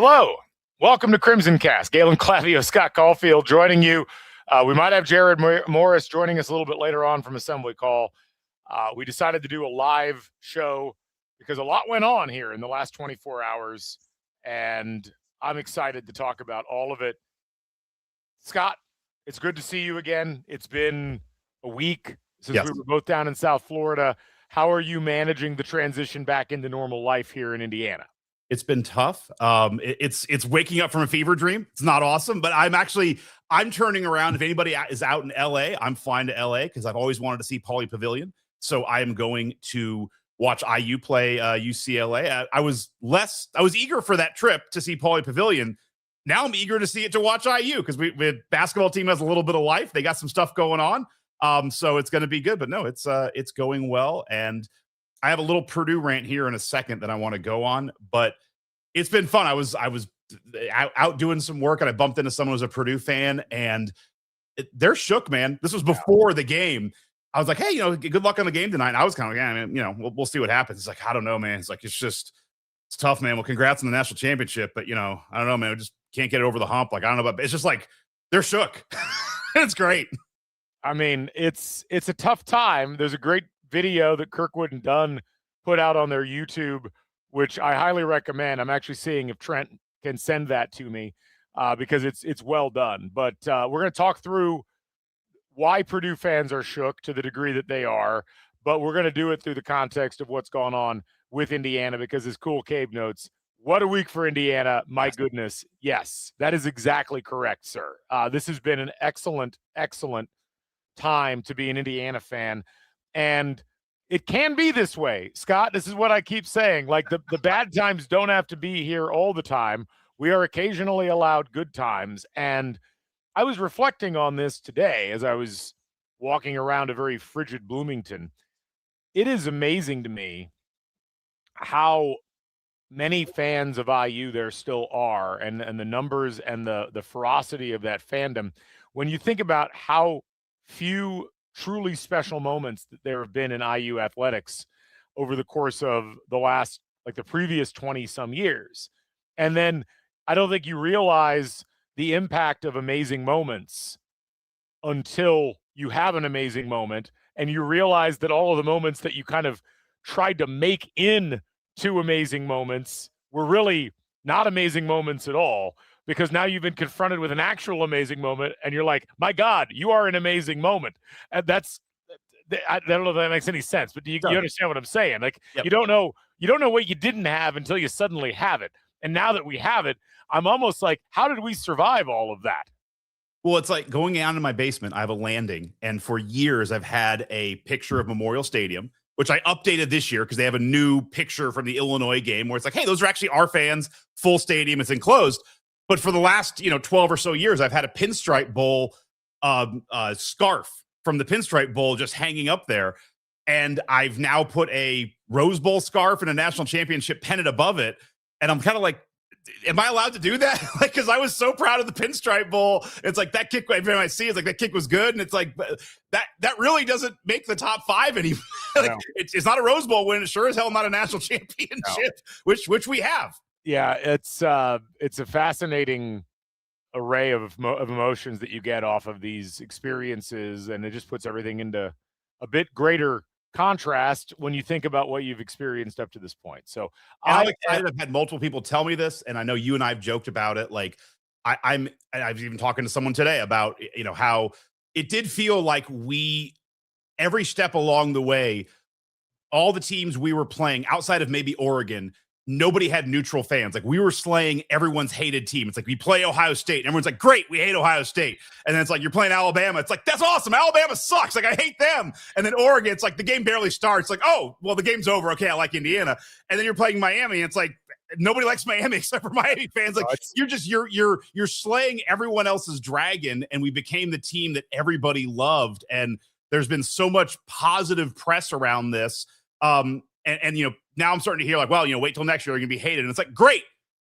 Hello. Welcome to CrimsonCast. Galen Clavio, Scott Caulfield joining you. We might have Jared Morris joining us a little bit later on from Assembly Call. We decided to do a live show because a lot went on here in the last 24 hours, and I'm excited to talk about all of it. Scott, it's good to see you again. It's been a week since we were both down in South Florida. How are you managing the transition back into normal life here in Indiana? It's been tough. It's waking up from a fever dream. It's not awesome, but I'm turning around. If anybody is out in LA, I'm flying to LA because I've always wanted to see Pauley Pavilion. So I am going to watch IU play UCLA. I was eager for that trip to see Pauley Pavilion. Now I'm eager to see it to watch IU because the basketball team has a little bit of life. They got some stuff going on. So it's going to be good. But no, it's going well. And I have a little Purdue rant here in a second that I want to go on, but it's been fun. I was out doing some work and I bumped into someone who's a Purdue fan and they're shook, man. This was before the game. I was like, hey, good luck on the game tonight. And I was kind of like, yeah, we'll see what happens. It's like, I don't know, man. It's like, it's tough, man. Well, congrats on the national championship, but I don't know, man. I just can't get it over the hump. Like, I don't know, but it's just like, they're shook. It's great. I mean, it's a tough time. There's a great video that Kirkwood and Dunn put out on their YouTube, which I highly recommend. I'm actually seeing if Trent can send that to me because it's well done. But we're going to talk through why Purdue fans are shook to the degree that they are, but we're going to do it through the context of what's going on with Indiana because as Cool Cabe notes, what a week for Indiana. My goodness. Yes, that is exactly correct, sir. This has been an excellent, excellent time to be an Indiana fan. And it can be this way, Scott. This is what I keep saying. Like the bad times don't have to be here all the time. We are occasionally allowed good times. And I was reflecting on this today as I was walking around a very frigid Bloomington. It is amazing to me how many fans of IU there still are and the numbers and the ferocity of that fandom. When you think about how few truly special moments that there have been in IU athletics over the course of the previous 20 some years. And then I don't think you realize the impact of amazing moments until you have an amazing moment and you realize that all of the moments that you kind of tried to make into amazing moments were really not amazing moments at all. Because now you've been confronted with an actual amazing moment and you're like, my God, you are an amazing moment. And I don't know if that makes any sense, but you understand what I'm saying? Like, yep. You don't know what you didn't have until you suddenly have it. And now that we have it, I'm almost like, how did we survive all of that? Well, it's like going down to my basement. I have a landing. And for years, I've had a picture of Memorial Stadium, which I updated this year because they have a new picture from the Illinois game where it's like, hey, those are actually our fans, full stadium, it's enclosed. But for the last, 12 or so years, I've had a Pinstripe Bowl scarf from the Pinstripe Bowl just hanging up there. And I've now put a Rose Bowl scarf and a national championship pennant above it. And I'm kind of like, am I allowed to do that? Like, because I was so proud of the Pinstripe Bowl. It's like that kick, every time I see it's like that kick was good. And it's like, that really doesn't make the top five anymore. Like, it's not a Rose Bowl win. It's sure as hell not a national championship, which we have. Yeah, it's a fascinating array of emotions that you get off of these experiences, and it just puts everything into a bit greater contrast when you think about what you've experienced up to this point. So I'm excited. I've had multiple people tell me this, and I know you and I have joked about it. Like I was even talking to someone today about how it did feel like every step along the way, all the teams we were playing outside of maybe Oregon, nobody had neutral fans. Like we were slaying everyone's hated team. It's like we play Ohio State and everyone's like, great, we hate Ohio State. And then it's like you're playing Alabama. It's like, that's awesome. Alabama sucks. Like I hate them. And then Oregon, it's like the game barely starts. Like, oh, well, the game's over. Okay, I like Indiana. And then you're playing Miami. And it's like nobody likes Miami except for Miami fans. Like you're slaying everyone else's dragon. And we became the team that everybody loved. And there's been so much positive press around this. And now I'm starting to hear like, well, wait till next year, you're going to be hated. And it's like, great.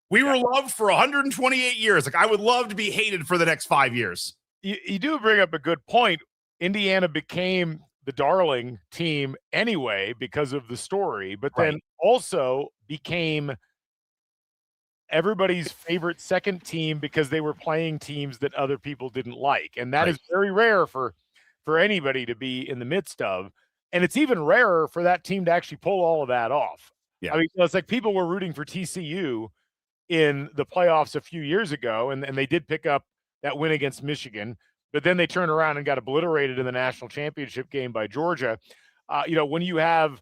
We were loved for 128 years. Like I would love to be hated for the next 5 years. You do bring up a good point. Indiana became the darling team anyway because of the story, but then also became everybody's favorite second team because they were playing teams that other people didn't like. And that Right. is very rare for anybody to be in the midst of. And it's even rarer for that team to actually pull all of that off. Yeah. I mean, it's like people were rooting for TCU in the playoffs a few years ago, and they did pick up that win against Michigan, but then they turned around and got obliterated in the national championship game by Georgia. When you have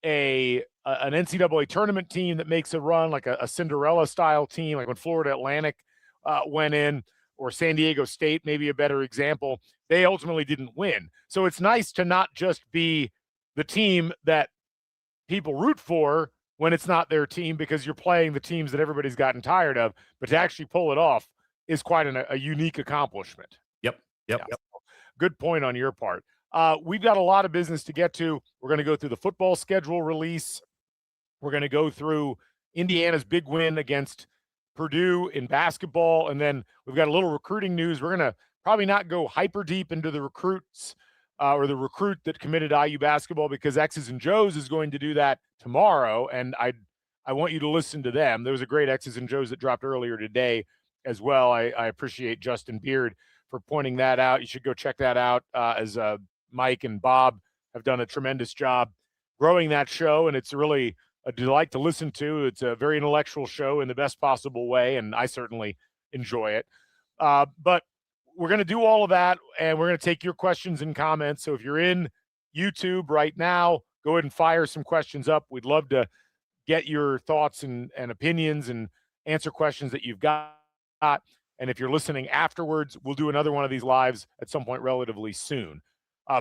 an NCAA tournament team that makes a run, like a Cinderella style team, like when Florida Atlantic went in, or San Diego State, maybe a better example, they ultimately didn't win. So it's nice to not just be the team that people root for when it's not their team, because you're playing the teams that everybody's gotten tired of, but to actually pull it off is quite a unique accomplishment. Yep. Yeah. Good point on your part. We've got a lot of business to get to. We're going to go through the football schedule release. We're going to go through Indiana's big win against Purdue in basketball, and then we've got a little recruiting news. We're going to probably not go hyper deep into the recruits or the recruit that committed to IU basketball, because X's and Joe's is going to do that tomorrow, and I want you to listen to them. There was a great X's and Joe's that dropped earlier today as well. I appreciate Justin Beard for pointing that out. You should go check that out, as Mike and Bob have done a tremendous job growing that show, and it's really a delight to listen to. It's a very intellectual show in the best possible way, and I certainly enjoy it. But we're going to do all of that, and we're going to take your questions and comments. So if you're in YouTube right now, go ahead and fire some questions up. We'd love to get your thoughts and opinions and answer questions that you've got. And if you're listening afterwards, we'll do another one of these lives at some point relatively soon.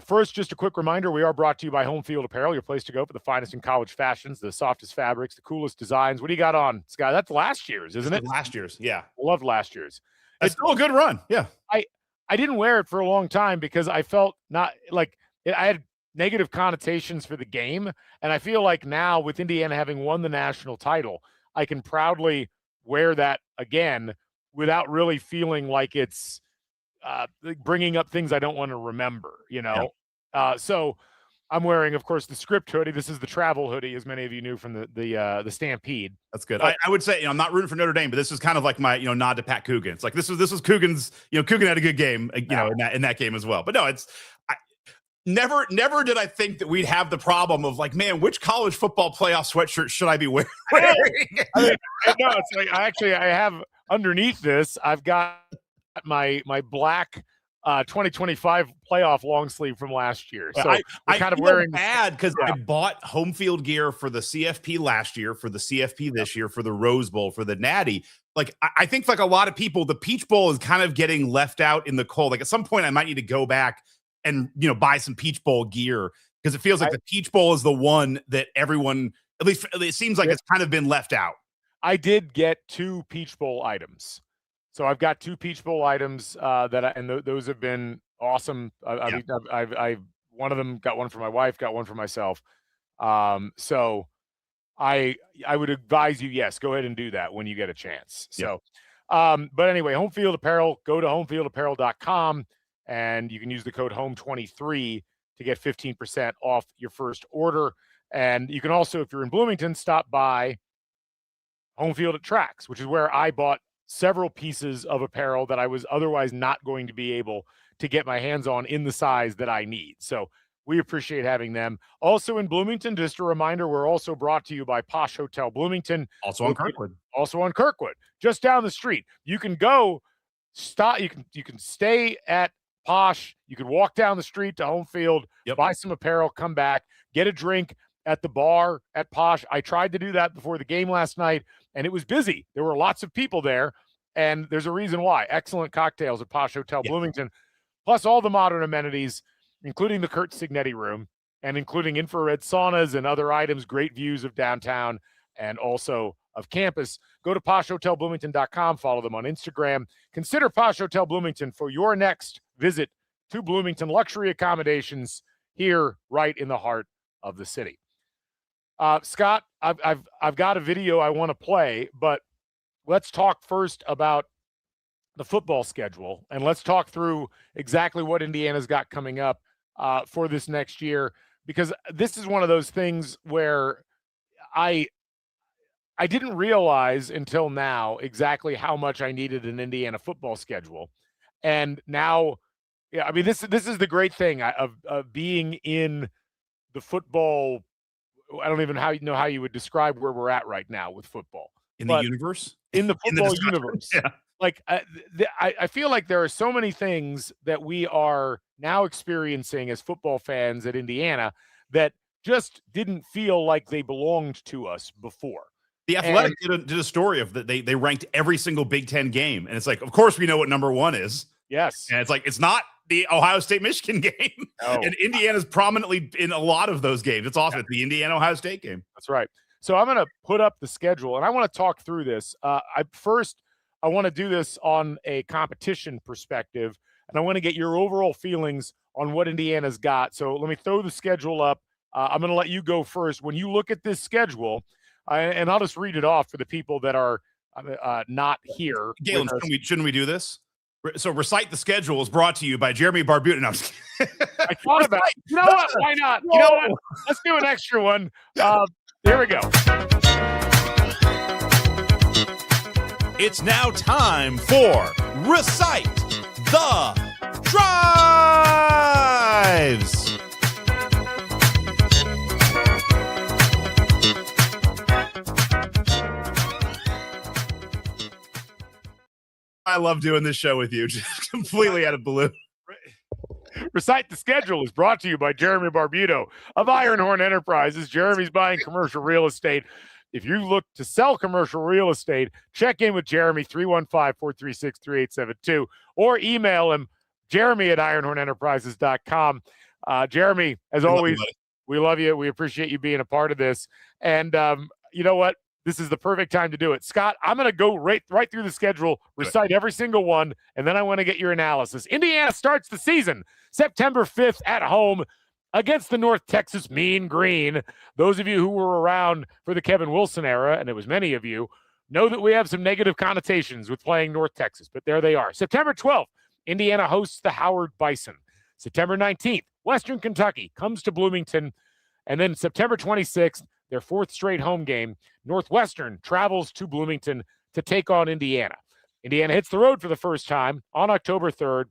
First, just a quick reminder, we are brought to you by Home Field Apparel, your place to go for the finest in college fashions, the softest fabrics, the coolest designs. What do you got on, Scott? That's last year's, isn't it? Last year's, yeah. I loved last year's. It's still a good run, yeah. I didn't wear it for a long time because I felt not like it, I had negative connotations for the game. And I feel like now, with Indiana having won the national title, I can proudly wear that again without really feeling like it's bringing up things I don't want to remember, Yeah. So I'm wearing, of course, the Script hoodie. This is the travel hoodie, as many of you knew from the Stampede. That's good. I would say, I'm not rooting for Notre Dame, but this is kind of like my, nod to Pat Coogan. It's like this was Coogan's. Coogan had a good game, in that game as well. But no, never did I think that we'd have the problem of like, man, which college football playoff sweatshirt should I be wearing? It's like I have underneath this, I've got my black 2025 playoff long sleeve from last year. So I'm kind of wearing bad because I bought home field gear for the CFP last year, for the CFP this year, for the Rose Bowl, for the Natty. Like, I think like a lot of people, the Peach Bowl is kind of getting left out in the cold. Like at some point I might need to go back and, buy some Peach Bowl gear, because it feels like the Peach Bowl is the one that everyone, at least it seems like it's kind of been left out. I did get 2 Peach Bowl items. So I've got 2 Peach Bowl items those have been awesome. I've one of them, got one for my wife, got one for myself. So I would advise you, yes, go ahead and do that when you get a chance. So, but anyway, Home Field Apparel, go to homefieldapparel.com and you can use the code HOME23 to get 15% off your first order. And you can also, if you're in Bloomington, stop by Home Field at Trax, which is where I bought several pieces of apparel that I was otherwise not going to be able to get my hands on in the size that I need. So we appreciate having them. Also in Bloomington, just a reminder, we're also brought to you by Posh Hotel Bloomington. Also on Kirkwood. Also on Kirkwood, just down the street. You can go stop. You can stay at Posh. You can walk down the street to Home Field, buy some apparel, come back, get a drink at the bar at Posh. I tried to do that before the game last night, and it was busy. There were lots of people there, and there's a reason why. Excellent cocktails at Posh Hotel Bloomington, plus all the modern amenities, including the Kurt Signetti room, and including infrared saunas and other items, great views of downtown and also of campus. Go to poshhotelbloomington.com, follow them on Instagram. Consider Posh Hotel Bloomington for your next visit to Bloomington luxury accommodations here right in the heart of the city. Scott, I've got a video I want to play, but let's talk first about the football schedule, and let's talk through exactly what Indiana's got coming up for this next year, because this is one of those things where I I didn't realize until now exactly how much I needed an Indiana football schedule. And now, yeah, I mean, this is the great thing of being in the football. I don't even know how you would describe where we're at right now with football. In the But universe? in the In the football discussion? universe, Yeah. like, I feel like there are so many things that we are now experiencing as football fans at Indiana that just didn't feel like they belonged to us before. The And Athletic did a story of that they ranked every single Big Ten game, and it's like, of course we know what number one is, yes, and it's like it's not the Ohio State Michigan game, no, and Indiana's prominently in a lot of those games. It's awesome. It's the Indiana Ohio State game. that's right. So I'm going to put up the schedule, and I want to talk through this. I want to do this on a competition perspective, and I want to get your overall feelings on what Indiana's got. So let me throw the schedule up. I'm going to let you go first. When you look at this schedule, and I'll just read it off for the people that are not here. Galen, shouldn't we do this? So recite the schedule is brought to you by Jeremy Barbuto. No, I thought about it. You know what? Why not? You know what? Let's do an extra one. Here we go. It's now time for Recite the Drives. I love doing this show with you. Just completely out of blue. Recite the Schedule is brought to you by Jeremy Barbuto of Ironhorn Enterprises. Jeremy's buying commercial real estate. If you look to sell commercial real estate, check in with Jeremy, 315-436-3872, or email him, jeremy@ironhornenterprises.com. Jeremy, as always, we love you. We appreciate you being a part of this. And you know what? This is the perfect time to do it. Scott, I'm going to go right through the schedule, recite every single one, and then I want to get your analysis. Indiana starts the season September 5th at home against the North Texas Mean Green. Those of you who were around for the Kevin Wilson era, and it was many of you, know that we have some negative connotations with playing North Texas, but there they are. September 12th, Indiana hosts the Howard Bison. September 19th, Western Kentucky comes to Bloomington. And then September 26th, their fourth straight home game, Northwestern travels to Bloomington to take on Indiana. Indiana hits the road for the first time on October 3rd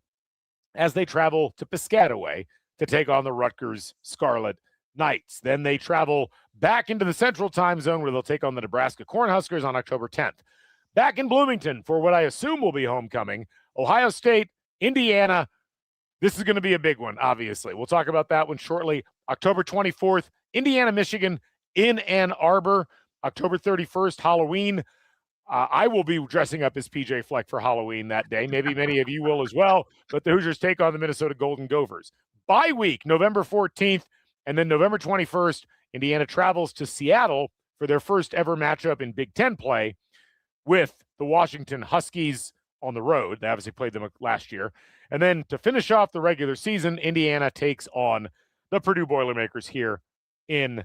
as they travel to Piscataway to take on the Rutgers Scarlet Knights. Then they travel back into the Central Time Zone where they'll take on the Nebraska Cornhuskers on October 10th. Back in Bloomington for what I assume will be homecoming, Ohio State, Indiana. This is going to be a big one, obviously. We'll talk about that one shortly. October 24th, Indiana, Michigan in Ann Arbor. October 31st, Halloween. I will be dressing up as PJ Fleck for Halloween that day. Maybe many of you will as well. But the Hoosiers take on the Minnesota Golden Gophers. Bye week, November 14th. And then November 21st, Indiana travels to Seattle for their first ever matchup in Big Ten play with the Washington Huskies on the road. They obviously played them last year. And then to finish off the regular season, Indiana takes on the Purdue Boilermakers here in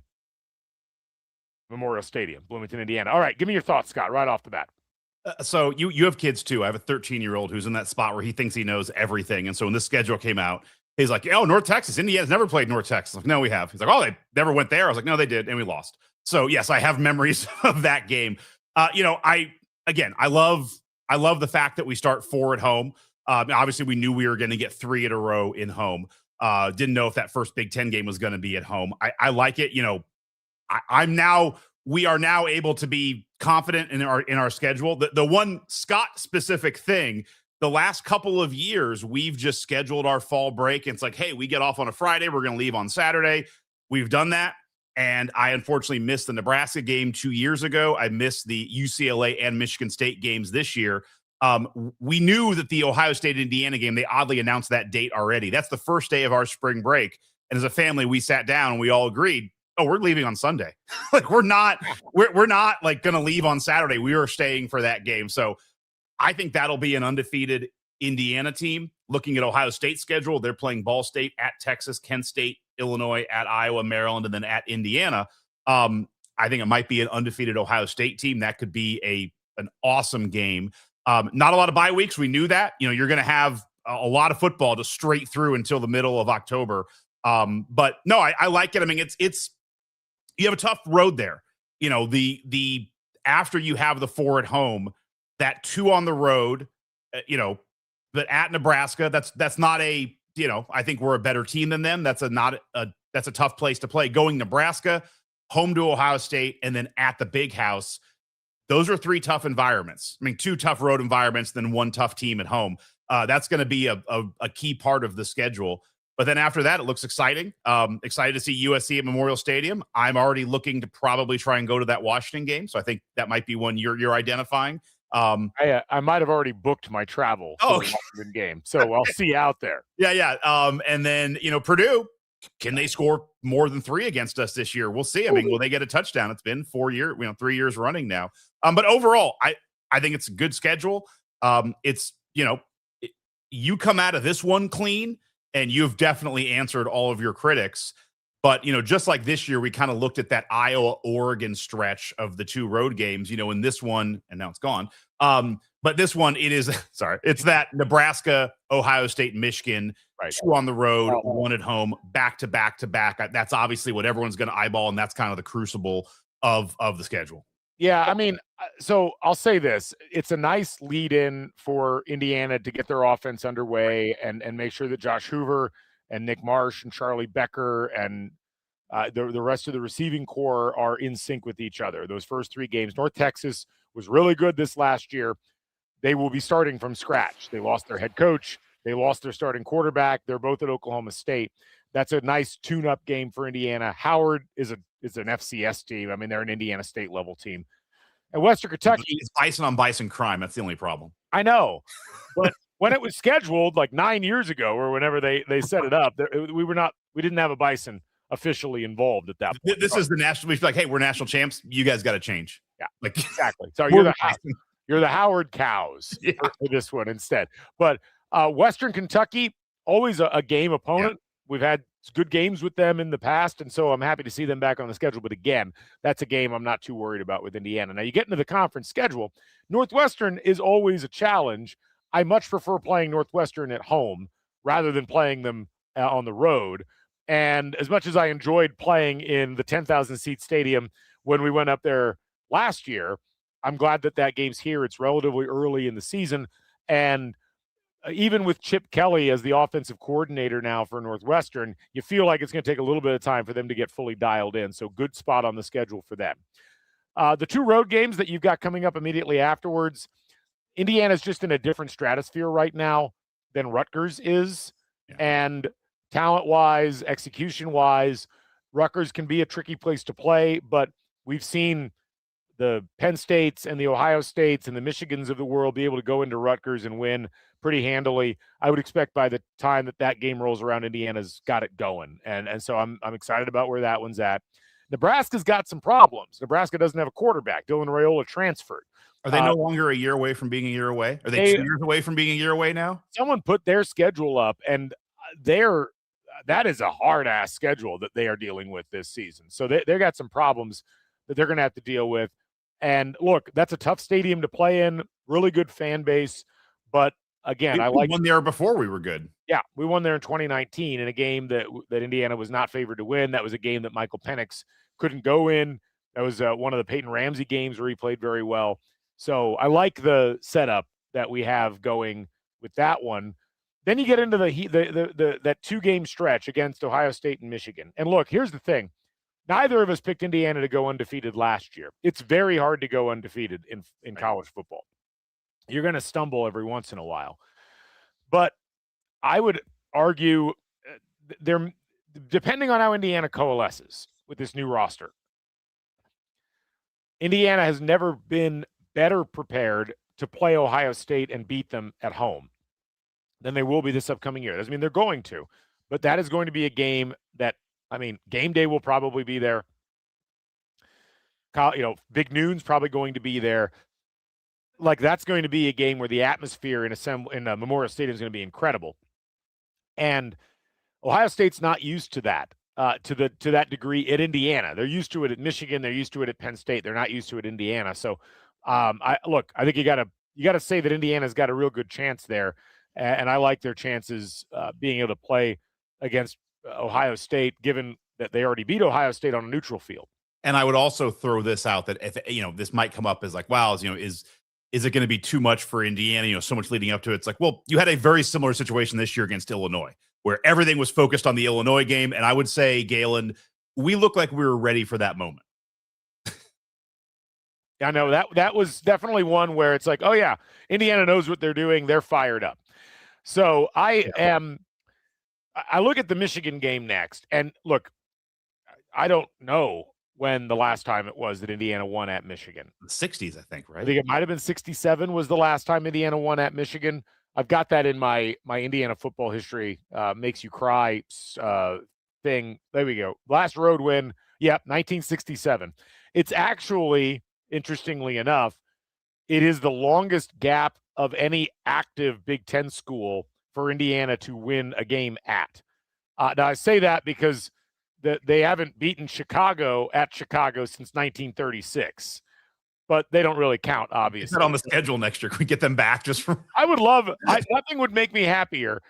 Memorial Stadium, Bloomington, Indiana. All right, give me your thoughts, Scott, right off the bat. So you have kids too. I have a 13-year-old who's in that spot where he thinks he knows everything. And so when this schedule came out, he's like, oh, North Texas, Indiana's never played North Texas. I'm like, no, we have. He's like, oh, they never went there. I was like, no, they did, and we lost. So yes, I have memories of that game. I love the fact that we start 4 at home. Obviously, we knew we were going to get 3 in a row in home. Didn't know if that first Big Ten game was going to be at home. I like it. We are now able to be confident in our schedule. The one Scott specific thing, the last couple of years, we've just scheduled our fall break. And it's like, hey, we get off on a Friday. We're going to leave on Saturday. We've done that. And I unfortunately missed the Nebraska game 2 years ago. I missed the UCLA and Michigan State games this year. We knew that the Ohio State-Indiana game, they oddly announced that date already. That's the first day of our spring break. And as a family, we sat down and we all agreed, oh, we're leaving on Sunday. Like we're not like going to leave on Saturday. We are staying for that game. So I think that'll be an undefeated Indiana team. Looking at Ohio State's schedule, they're playing Ball State at Texas, Kent State, Illinois, at Iowa, Maryland, and then at Indiana. I think it might be an undefeated Ohio State team. That could be an awesome game. Not a lot of bye weeks. We knew that. You're going to have a lot of football just straight through until the middle of October. But no, I like it. I mean, it's you have a tough road there. The after you have the 4 at home, that 2 on the road, but at Nebraska, that's not a, I think we're a better team than them. That's a tough place to play. Going Nebraska, home to Ohio State, and then at the Big House. Those are 3 tough environments. I mean, 2 tough road environments, then 1 tough team at home. That's going to be a key part of the schedule. But then after that, it looks exciting. Excited to see USC at Memorial Stadium. I'm already looking to probably try and go to that Washington game. So I think that might be one you're identifying. I might have already booked my travel for the Washington game, so I'll see you out there. Yeah. And then, Purdue, can they score more than 3 against us this year? We'll see. I mean, will they get a touchdown? It's been 4 years, 3 years running now. But overall, I think it's a good schedule. It's, you come out of this one clean, and you've definitely answered all of your critics. But, just like this year, we kind of looked at that Iowa-Oregon stretch of the 2 road games, in this one, and now it's gone. But this one, it's that Nebraska, Ohio State, Michigan, right. 2 on the road, 1 at home, back to back to back. That's obviously what everyone's going to eyeball, and that's kind of the crucible of the schedule. Yeah, I mean, so I'll say this. It's a nice lead-in for Indiana to get their offense underway and make sure that Josh Hoover and Nick Marsh and Charlie Becker and the rest of the receiving core are in sync with each other. Those first 3 games, North Texas was really good this last year. They will be starting from scratch. They lost their head coach. They lost their starting quarterback. They're both at Oklahoma State. That's a nice tune-up game for Indiana. Howard is an FCS team. I mean, they're an Indiana State level team. And Western Kentucky, it's bison on bison crime. That's the only problem. I know, but when it was scheduled like 9 years ago or whenever they set it up, we didn't have a bison officially involved at that point. This is the national. We feel like, hey, we're national champs. You guys got to change. Yeah, like exactly. So you're the Howard Cows for this one instead. But Western Kentucky, always a game opponent. Yeah. We've had good games with them in the past, and so I'm happy to see them back on the schedule. But again, that's a game I'm not too worried about with Indiana. Now you get into the conference schedule. Northwestern is always a challenge. I much prefer playing Northwestern at home rather than playing them on the road. And as much as I enjoyed playing in the 10,000-seat stadium when we went up there last year, I'm glad that game's here. It's relatively early in the season. And even with Chip Kelly as the offensive coordinator now for Northwestern, you feel like it's going to take a little bit of time for them to get fully dialed in. So good spot on the schedule for them. The 2 road games that you've got coming up immediately afterwards, Indiana's just in a different stratosphere right now than Rutgers is. Yeah. And talent-wise, execution-wise, Rutgers can be a tricky place to play, but we've seen the Penn States and the Ohio States and the Michigans of the world be able to go into Rutgers and win pretty handily. I would expect by the time that game rolls around, Indiana's got it going. And so I'm excited about where that one's at. Nebraska's got some problems. Nebraska doesn't have a quarterback. Dylan Raiola transferred. Are they no longer a year away from being a year away? Are they 2 years away from being a year away now? Someone put their schedule up, and that is a hard-ass schedule that they are dealing with this season. So they got some problems that they're going to have to deal with. And look, that's a tough stadium to play in, really good fan base. But again, we won there before we were good. Yeah, we won there in 2019 in a game that Indiana was not favored to win. That was a game that Michael Penix couldn't go in. That was one of the Peyton Ramsey games where he played very well. So I like the setup that we have going with that one. Then you get into that 2-game stretch against Ohio State and Michigan. And look, here's the thing. Neither of us picked Indiana to go undefeated last year. It's very hard to go undefeated in college football. You're going to stumble every once in a while. But I would argue depending on how Indiana coalesces with this new roster, Indiana has never been better prepared to play Ohio State and beat them at home than they will be this upcoming year. That doesn't mean they're going to, but that is going to be a game that, game day will probably be there. Big Noon's probably going to be there. Like, that's going to be a game where the atmosphere in Memorial Stadium is going to be incredible. And Ohio State's not used to that, to that degree at Indiana. They're used to it at Michigan. They're used to it at Penn State. They're not used to it at Indiana. So, I think you got to say that Indiana's got a real good chance there. And I like their chances being able to play against Ohio State, given that they already beat Ohio State on a neutral field. And I would also throw this out that if this might come up as like, wow, is it going to be too much for Indiana? So much leading up to it. It's like, well, you had a very similar situation this year against Illinois, where everything was focused on the Illinois game. And I would say, Galen, we look like we were ready for that moment. I know that was definitely one where it's like, oh yeah, Indiana knows what they're doing. They're fired up. So I look at the Michigan game next, and look, I don't know when the last time it was that Indiana won at Michigan. The 60s, I think, right? I think it might have been 67 was the last time Indiana won at Michigan. I've got that in my Indiana football history makes you cry thing. There we go. Last road win. Yep, 1967. It's actually, interestingly enough, it is the longest gap of any active Big Ten school for Indiana to win a game at. Now, I say that because they haven't beaten Chicago at Chicago since 1936, but they don't really count, obviously. Is that on the schedule next year? Can we get them back just from? I would love nothing would make me happier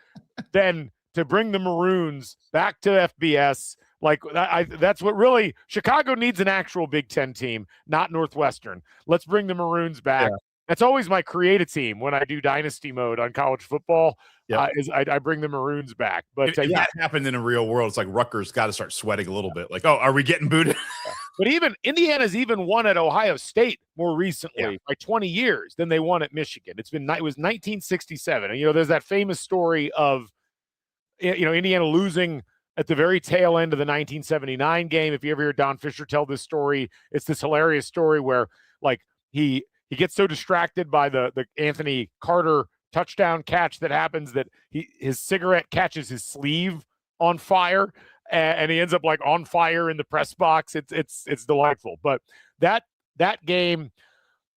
than to bring the Maroons back to FBS. Like that's what really Chicago needs, an actual Big Ten team, not Northwestern. Let's bring the Maroons back. Yeah. That's always my create a team when I do dynasty mode on college football. Yep. I bring the Maroons back. But if that happened in a real world, it's like Rutgers got to start sweating a little bit. Like, oh, are we getting booted? But even Indiana's even won at Ohio State more recently by 20 years than they won at Michigan. It was 1967, and there's that famous story of Indiana losing at the very tail end of the 1979 game. If you ever hear Don Fisher tell this story, it's this hilarious story where like he gets so distracted by the Anthony Carter touchdown catch that happens that his cigarette catches his sleeve on fire, and he ends up like on fire in the press box. It's delightful. But that game,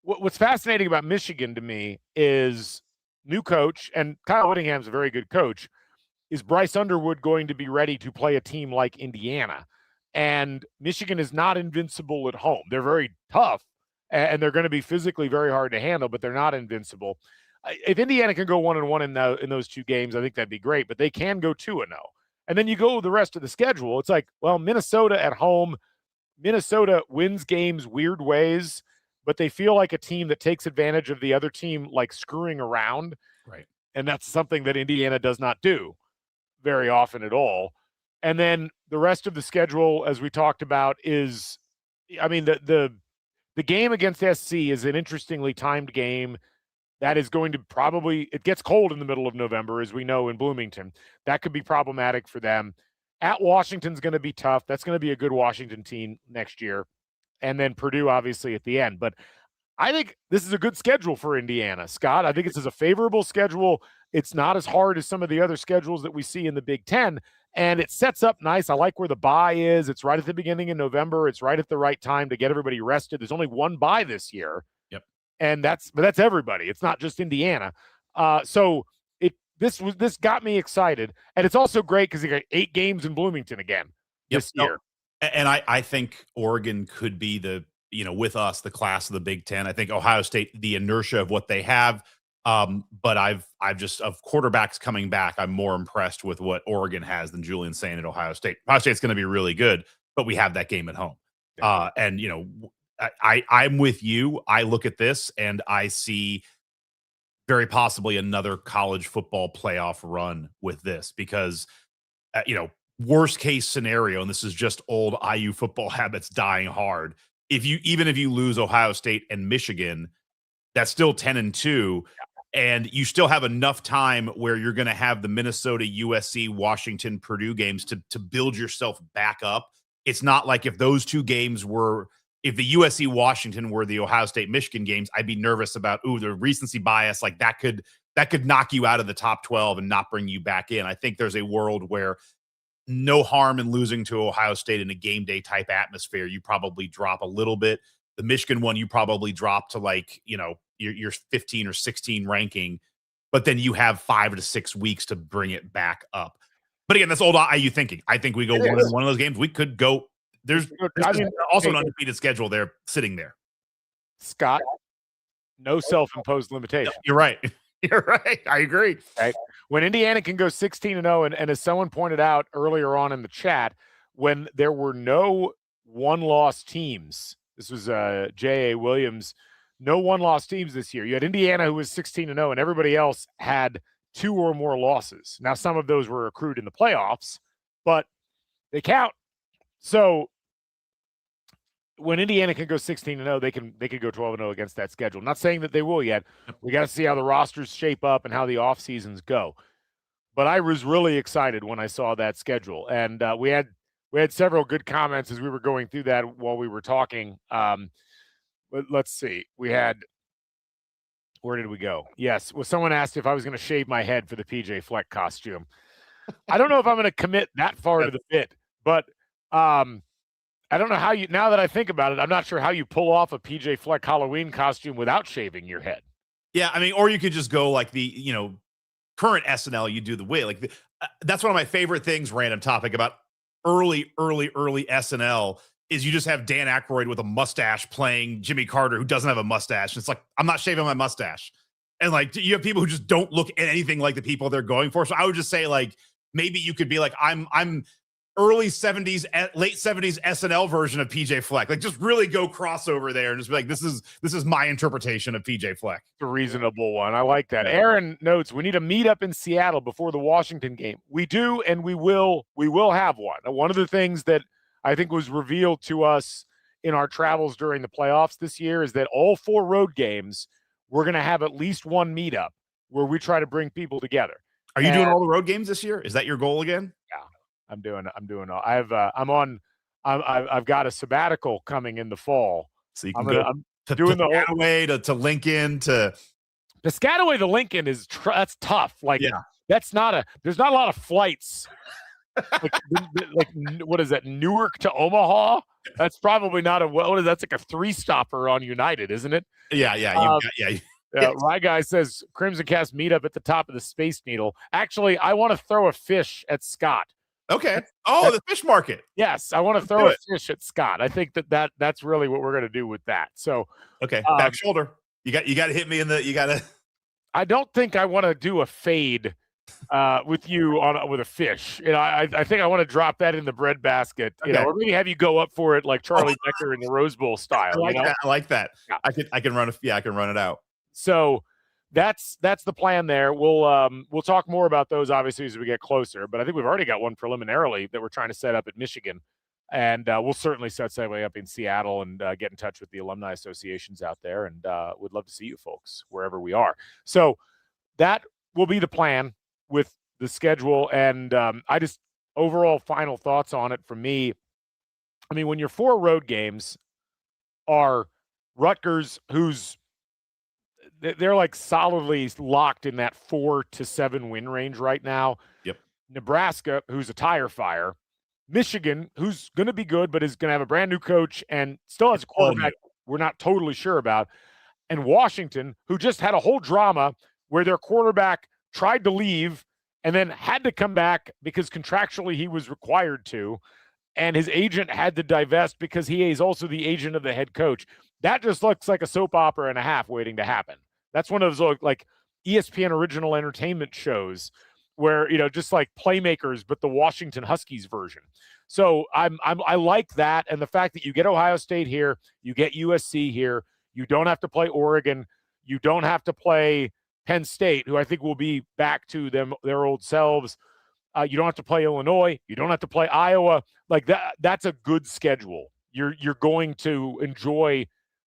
what's fascinating about Michigan to me is new coach, and Kyle Whittingham's a very good coach. Is Bryce Underwood going to be ready to play a team like Indiana? And Michigan is not invincible at home. They're very tough, and they're going to be physically very hard to handle, but they're not invincible. If Indiana can go 1-1 in those two games, I think that'd be great, but they can go 2-0. And then you go the rest of the schedule. It's like, well, Minnesota at home. Minnesota wins games weird ways, but they feel like a team that takes advantage of the other team, like screwing around. Right. And that's something that Indiana does not do very often at all. And then the rest of the schedule, as we talked about, is, I mean, the game against SC is an interestingly timed game. That is going to it gets cold in the middle of November, as we know, in Bloomington. That could be problematic for them. At Washington's going to be tough. That's going to be a good Washington team next year. And then Purdue, obviously, at the end. But I think this is a good schedule for Indiana, Scott. I think this is a favorable schedule. It's not as hard as some of the other schedules that we see in the Big Ten. And it sets up nice. I like where the bye is. It's right at the beginning of November. It's right at the right time to get everybody rested. There's only one bye this year. And that's everybody. It's not just Indiana. So this got me excited, and it's also great because you got 8 games in Bloomington again this year. And I think Oregon could be with us, the class of the Big Ten. I think Ohio State, the inertia of what they have. But I've just, of quarterbacks coming back, I'm more impressed with what Oregon has than Julian saying at Ohio State. Ohio State's going to be really good, but we have that game at home. And I'm with you. I look at this and I see very possibly another college football playoff run with this because, worst case scenario, and this is just old IU football habits dying hard. Even if you lose Ohio State and Michigan, that's still 10-2. And you still have enough time where you're going to have the Minnesota, USC, Washington, Purdue games to build yourself back up. It's not like if those two games if the USC Washington were the Ohio State Michigan games, I'd be nervous about, the recency bias, like that could knock you out of the top 12 and not bring you back in. I think there's a world where no harm in losing to Ohio State in a game day type atmosphere. You probably drop a little bit. The Michigan one, you probably drop to your 15 or 16 ranking, but then you have 5 to 6 weeks to bring it back up. But again, that's old IU thinking. I think we go one of those games. We could go. There's also an undefeated schedule there sitting there. Scott, no self-imposed limitation. You're right. You're right. I agree. Right. When Indiana can go 16-0, and as someone pointed out earlier on in the chat, when there were no one-loss teams. This was J.A. Williams. No one-loss teams this year. You had Indiana, who was 16-0, and everybody else had 2 or more losses. Now, some of those were accrued in the playoffs, but they count. So when Indiana can go 16-0, they can go 12-0 against that schedule. Not saying that they will yet. We got to see how the rosters shape up and how the off seasons go. But I was really excited when I saw that schedule, and we had several good comments as we were going through that while we were talking. But let's see. We had, where did we go? Yes. Well, someone asked if I was going to shave my head for the PJ Fleck costume. I don't know if I'm going to commit that far to the bit, but I don't know how you, now that I think about it, I'm not sure how you pull off a PJ Fleck Halloween costume without shaving your head. Yeah. I mean, or you could just go like the, current SNL, you do the wig. Like that's one of my favorite things, random topic, about early SNL is you just have Dan Aykroyd with a mustache playing Jimmy Carter who doesn't have a mustache. It's like, I'm not shaving my mustache. And like, you have people who just don't look at anything like the people they're going for. So I would just say like, maybe you could be like, I'm early 70s, late 70s SNL version of PJ Fleck. Like just really go crossover there and just be like, this is my interpretation of PJ Fleck. It's a reasonable one. I like that. Aaron notes, we need a meetup in Seattle before the Washington game. We do, and we will have one. One of the things that I think was revealed to us in our travels during the playoffs this year is that all 4 road games, we're going to have at least one meetup where we try to bring people together. Are you doing all the road games this year? Is that your goal again? Yeah, I'm doing all. I've got a sabbatical coming in the fall. So you can I'm doing the Piscataway to Lincoln to Piscataway to Lincoln is that's tough. Like there's not a lot of flights. like what is that? Newark to Omaha? That's probably not that's like a 3-stopper on United, isn't it? Yeah. My guy says CrimsonCast meetup at the top of the Space Needle. Actually, I want to throw a fish at Scott. Okay. The fish market. Yes, I want to throw a fish at Scott. I think that's really what we're going to do with that. So okay, back shoulder. You got to hit me in the. You got to. I don't think I want to do a fade with you with a fish. I think I want to drop that in the bread basket. Okay. Or maybe have you go up for it like Charlie Becker in the Rose Bowl style. I like that. Yeah. I can run I can run it out. So that's the plan there. We'll talk more about those obviously as we get closer, but I think we've already got one preliminarily that we're trying to set up at Michigan, and we'll certainly set way up in Seattle and get in touch with the alumni associations out there, and would love to see you folks wherever we are. So that will be the plan with the schedule, and I just overall final thoughts on it from me. I mean, when your 4 road games are Rutgers, who's they're like solidly locked in that 4 to 7 win range right now. Yep. Nebraska, who's a tire fire. Michigan, who's going to be good, but is going to have a brand new coach and still has a quarterback we're not totally sure about. And Washington, who just had a whole drama where their quarterback tried to leave and then had to come back because contractually he was required to. And his agent had to divest because he is also the agent of the head coach. That just looks like a soap opera and a half waiting to happen. That's one of those like ESPN original entertainment shows where, just like Playmakers, but the Washington Huskies version. So I like that. And the fact that you get Ohio State here, you get USC here, you don't have to play Oregon, you don't have to play Penn State, who I think will be back to their old selves. You don't have to play Illinois, you don't have to play Iowa. Like that's a good schedule. You're going to enjoy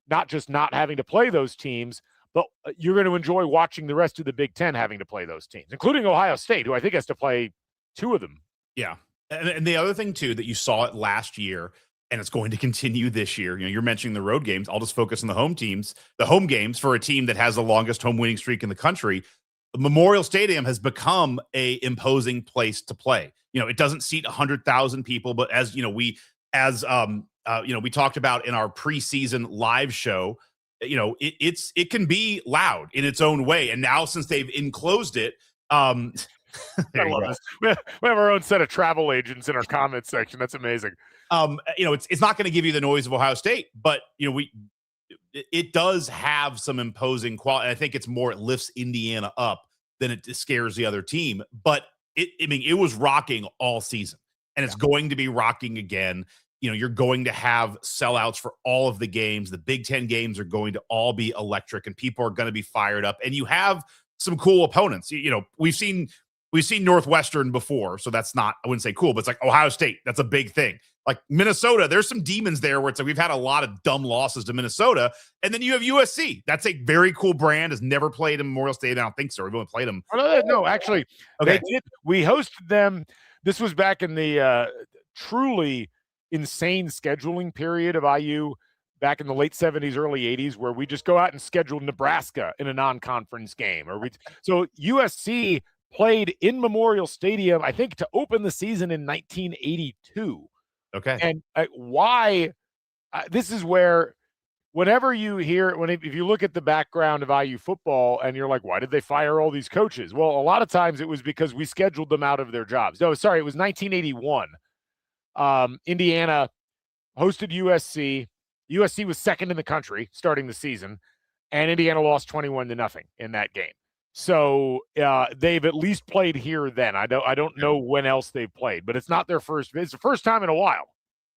not just not having to play those teams, but you're going to enjoy watching the rest of the Big Ten having to play those teams, including Ohio State, who I think has to play 2 of them. Yeah. And the other thing, too, that you saw it last year, and it's going to continue this year, you're mentioning the road games. I'll just focus on the home games for a team that has the longest home winning streak in the country. Memorial Stadium has become a imposing place to play. It doesn't seat 100,000 people, but as we talked about in our preseason live show, it can be loud in its own way. And now since they've enclosed it, I love this. We have our own set of travel agents in our comment section. That's amazing. It's not going to give you the noise of Ohio State, but it does have some imposing quality. I think it's more, it lifts Indiana up than it scares the other team. But it was rocking all season, and it's going to be rocking again. you're going to have sellouts for all of the games. The Big Ten games are going to all be electric, and people are going to be fired up. And you have some cool opponents. We've seen Northwestern before, so that's not, I wouldn't say cool, but it's like Ohio State. That's a big thing. Like Minnesota, there's some demons there where it's like we've had a lot of dumb losses to Minnesota. And then you have USC. That's a very cool brand. Has never played in Memorial Stadium. I don't think so. We've only played them. No, actually, okay. They did. We hosted them. This was back in the truly insane scheduling period of IU back in the late 70s, early 80s, where we just go out and schedule Nebraska in a non-conference game. So USC played in Memorial Stadium, I think, to open the season in 1982. Okay. And why this is where whenever you hear, if you look at the background of IU football and you're like, why did they fire all these coaches? Well, a lot of times it was because we scheduled them out of their jobs. No, sorry, it was 1981. Indiana hosted USC. USC was second in the country starting the season, and Indiana lost 21-0 in that game. So they've at least played here then. I don't know when else they've played, but it's not their first. It's the first time in a while.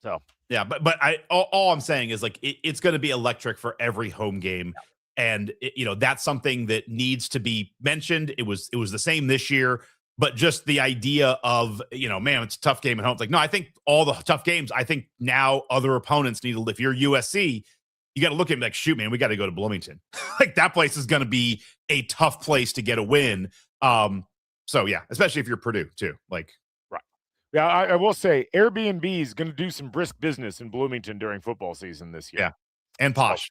So yeah, but all I'm saying is like it's going to be electric for every home game, and that's something that needs to be mentioned. It was the same this year, but just the idea of man, it's a tough game at home. It's like no, I think all the tough games. I think now other opponents need to. If you're USC, you got to look at him like, shoot, man, we got to go to Bloomington. Like that place is going to be a tough place to get a win. So yeah, especially if you're Purdue too. Like, right. Yeah, I will say Airbnb is going to do some brisk business in Bloomington during football season this year. Yeah, and posh.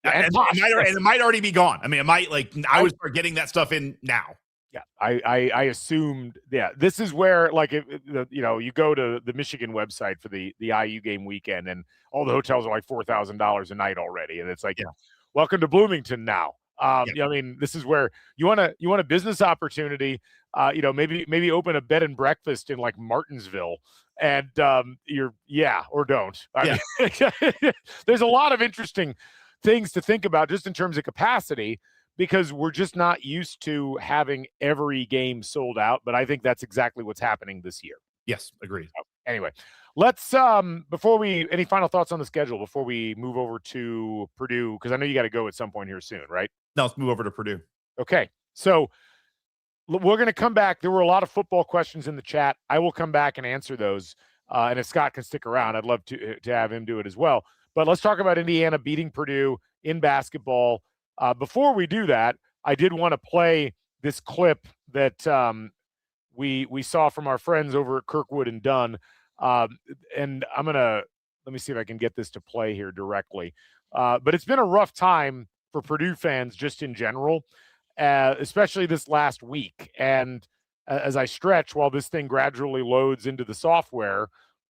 And it might already be gone. I mean, it might I would start getting that stuff in now. Yeah, I assumed. Yeah, this is where you go to the Michigan website for the IU game weekend, and all the hotels are like $4,000 a night already, and it's like, welcome to Bloomington now. I mean, this is where you want a business opportunity. Maybe open a bed and breakfast in like Martinsville, and or don't. I mean, there's a lot of interesting things to think about just in terms of capacity, because we're just not used to having every game sold out. But I think that's exactly what's happening this year. Yes, agreed. So, anyway, let's any final thoughts on the schedule before we move over to Purdue? Because I know you got to go at some point here soon, right? No, let's move over to Purdue. Okay, so we're going to come back. There were a lot of football questions in the chat. I will come back and answer those. And if Scott can stick around, I'd love to have him do it as well. But let's talk about Indiana beating Purdue in basketball. Before we do that, I did want to play this clip that we saw from our friends over at Kirkwood and Dunn. And let me see if I can get this to play here directly. But it's been a rough time for Purdue fans just in general, especially this last week. And as I stretch while this thing gradually loads into the software,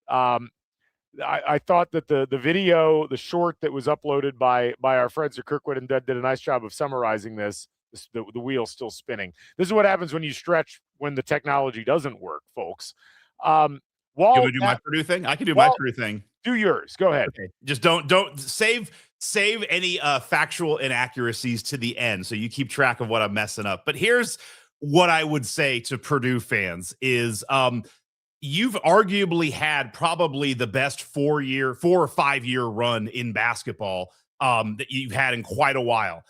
I thought that the video, the short that was uploaded by our friends at Kirkwood and Dunn did a nice job of summarizing this. The wheel's still spinning. This is what happens when you stretch when the technology doesn't work, folks. You want to do my Purdue thing? I can do my Purdue thing. Do yours. Go ahead. Okay. Just don't save any factual inaccuracies to the end, so you keep track of what I'm messing up. But here's what I would say to Purdue fans is you've arguably had probably the best 4 or 5 year run in basketball that you've had in quite a while.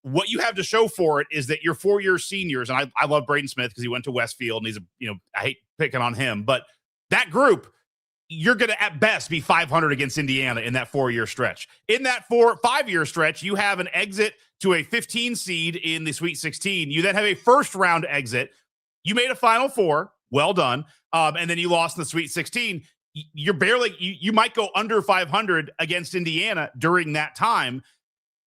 What you have to show for it is that your 4-year seniors, and I love Braden Smith because he went to Westfield and he's I hate picking on him, but that group, you're going to at best be 500 against Indiana in that 4-year stretch. In that 5-year stretch, you have an exit to a 15 seed in the Sweet 16. You then have a first round exit. You made a Final Four. Well done. And then you lost in the Sweet 16. You're barely, you might go under 500 against Indiana during that time.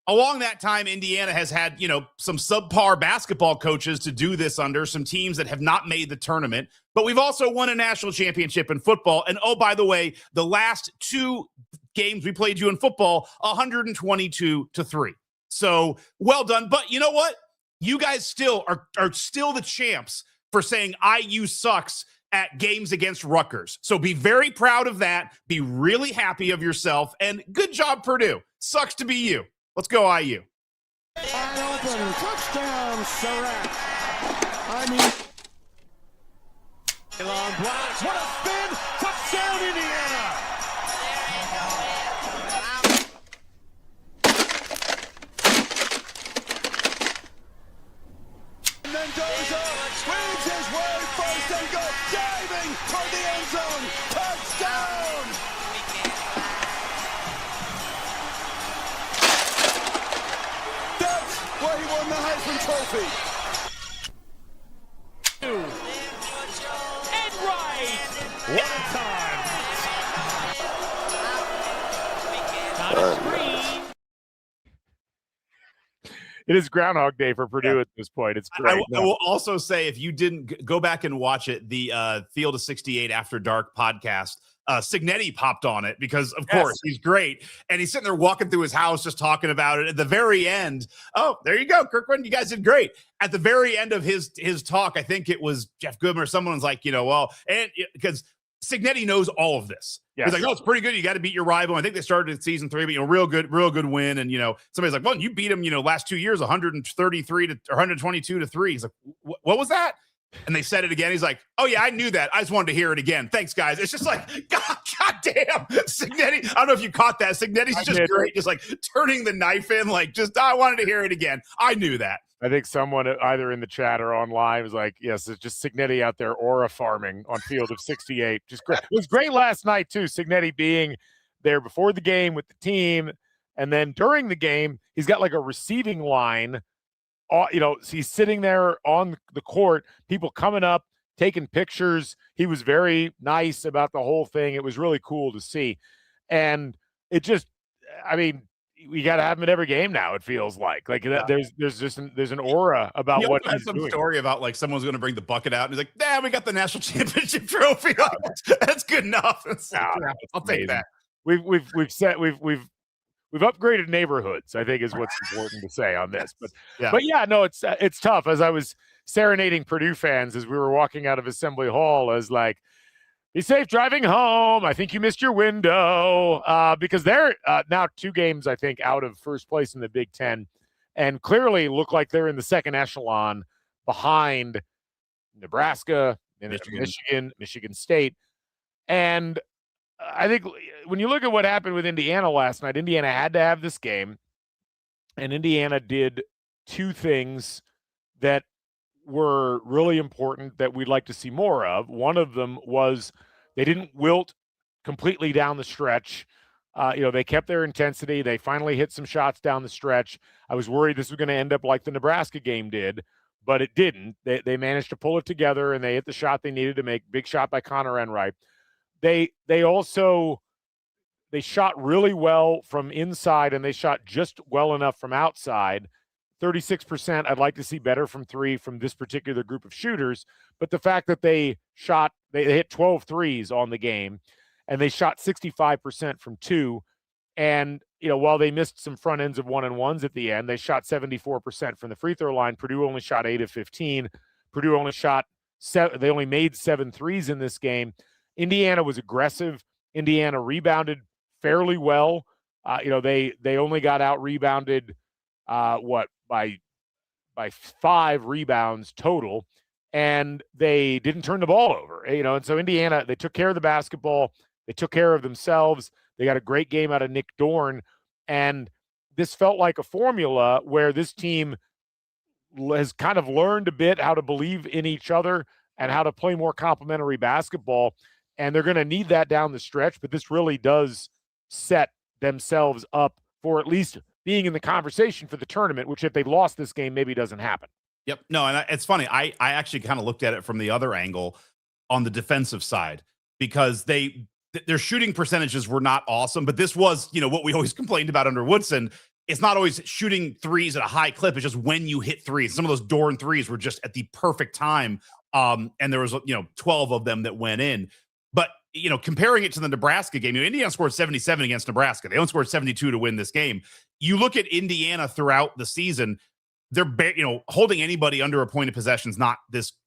Along that time, Indiana has had, some subpar basketball coaches to do this under, some teams that have not made the tournament. But we've also won a national championship in football. And oh, by the way, the last 2 games we played you in football, 122-3. So well done. But you know what? You guys still are still the champs for saying IU sucks at games against Rutgers. So be very proud of that. Be really happy of yourself. And good job, Purdue. Sucks to be you. Let's go, IU. Wide open. Touchdown, Surratt. Elon blocks. What a spin. Touchdown, Indiana. zone. Touchdown! That's why he won the Heisman Trophy. And right. What a time. On a screen. It is Groundhog Day for Purdue at this point. It's great. I will also say, if you didn't go back and watch it, the Field of 68 After Dark podcast, Signetti popped on it because, of course, he's great. And he's sitting there walking through his house just talking about it. At the very end, oh, there you go, Kirkwood, you guys did great. At the very end of his talk, I think it was Jeff Goodman or someone was like, and because Signetti knows all of this. Yes. He's like, no, it's pretty good. You got to beat your rival. I think they started in season 3, but real good win. And somebody's like, well, you beat him, last 2 years, 133 to 122 to 3. He's like, what was that? And they said it again. He's like, oh yeah, I knew that. I just wanted to hear it again. Thanks, guys. It's just like, God damn, Signetti. I don't know if you caught that. Signetti's just great, just like turning the knife in, like I wanted to hear it again. I knew that. I think someone either in the chat or online was like, yes, it's just Signetti out there aura farming on Field of 68. Just great. It was great last night, too. Signetti being there before the game with the team. And then during the game, he's got like a receiving line. He's sitting there on the court, people coming up, taking pictures. He was very nice about the whole thing. It was really cool to see. And it just, we got to have him at every game now. It feels like there's an aura about what he's doing. Story about like someone's going to bring the bucket out and he's like, we got the national championship trophy. That's good enough. I'll take that. We've upgraded neighborhoods, I think is what's important to say on this. But it's tough. As I was serenading Purdue fans as we were walking out of Assembly Hall, as like, be safe driving home. I think you missed your window because they're now 2 games, I think, out of first place in the Big Ten and clearly look like they're in the second echelon behind Nebraska, Michigan State. And I think when you look at what happened with Indiana last night, Indiana had to have this game, and Indiana did 2 things that were really important that we'd like to see more of. One of them was they didn't wilt completely down the stretch. They kept their intensity. They finally hit some shots down the stretch. I was worried this was going to end up like the Nebraska game did, but it didn't. They managed to pull it together, and they hit the shot they needed to make. Big shot by Connor Enright. They shot really well from inside, and they shot just well enough from outside. 36%, I'd like to see better from 3 from this particular group of shooters. But the fact that they hit 12 threes on the game, and they shot 65% from 2. And, while they missed some front ends of 1-and-1s at the end, they shot 74% from the free throw line. Purdue only shot 8 of 15. Purdue only shot 7. They only made 7 threes in this game. Indiana was aggressive. Indiana rebounded fairly well. They only got out rebounded by 5 rebounds total, and they didn't turn the ball over, and so Indiana, they took care of the basketball, they took care of themselves, they got a great game out of Nick Dorn, and this felt like a formula where this team has kind of learned a bit how to believe in each other and how to play more complementary basketball, and they're going to need that down the stretch, but this really does set themselves up for at least being in the conversation for the tournament, which if they lost this game, maybe doesn't happen. Yep. No, and it's funny. I actually kind of looked at it from the other angle on the defensive side because their shooting percentages were not awesome, but this was, what we always complained about under Woodson. It's not always shooting threes at a high clip. It's just when you hit threes. Some of those Dorn threes were just at the perfect time. And there was, 12 of them that went in. But, comparing it to the Nebraska game, Indiana scored 77 against Nebraska. They only scored 72 to win this game. You look at Indiana throughout the season, they're, holding anybody under a point of possession is not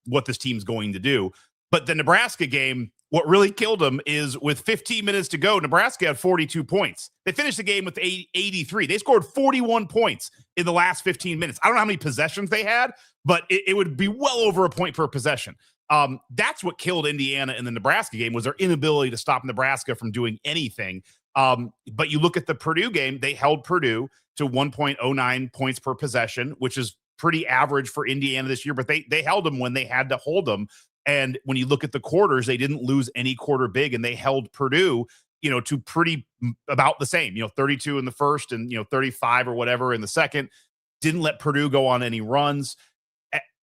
what this team's going to do. But the Nebraska game, what really killed them is with 15 minutes to go, Nebraska had 42 points. They finished the game with 83. They scored 41 points in the last 15 minutes. I don't know how many possessions they had, but it would be well over a point per possession. That's what killed Indiana in the Nebraska game was their inability to stop Nebraska from doing anything. But you look at the Purdue game, they held Purdue to 1.09 points per possession, which is pretty average for Indiana this year, but they held them when they had to hold them. And when you look at the quarters, they didn't lose any quarter big, and they held Purdue, to pretty about the same, 32 in the first and, 35 or whatever in the second. Didn't let Purdue go on any runs.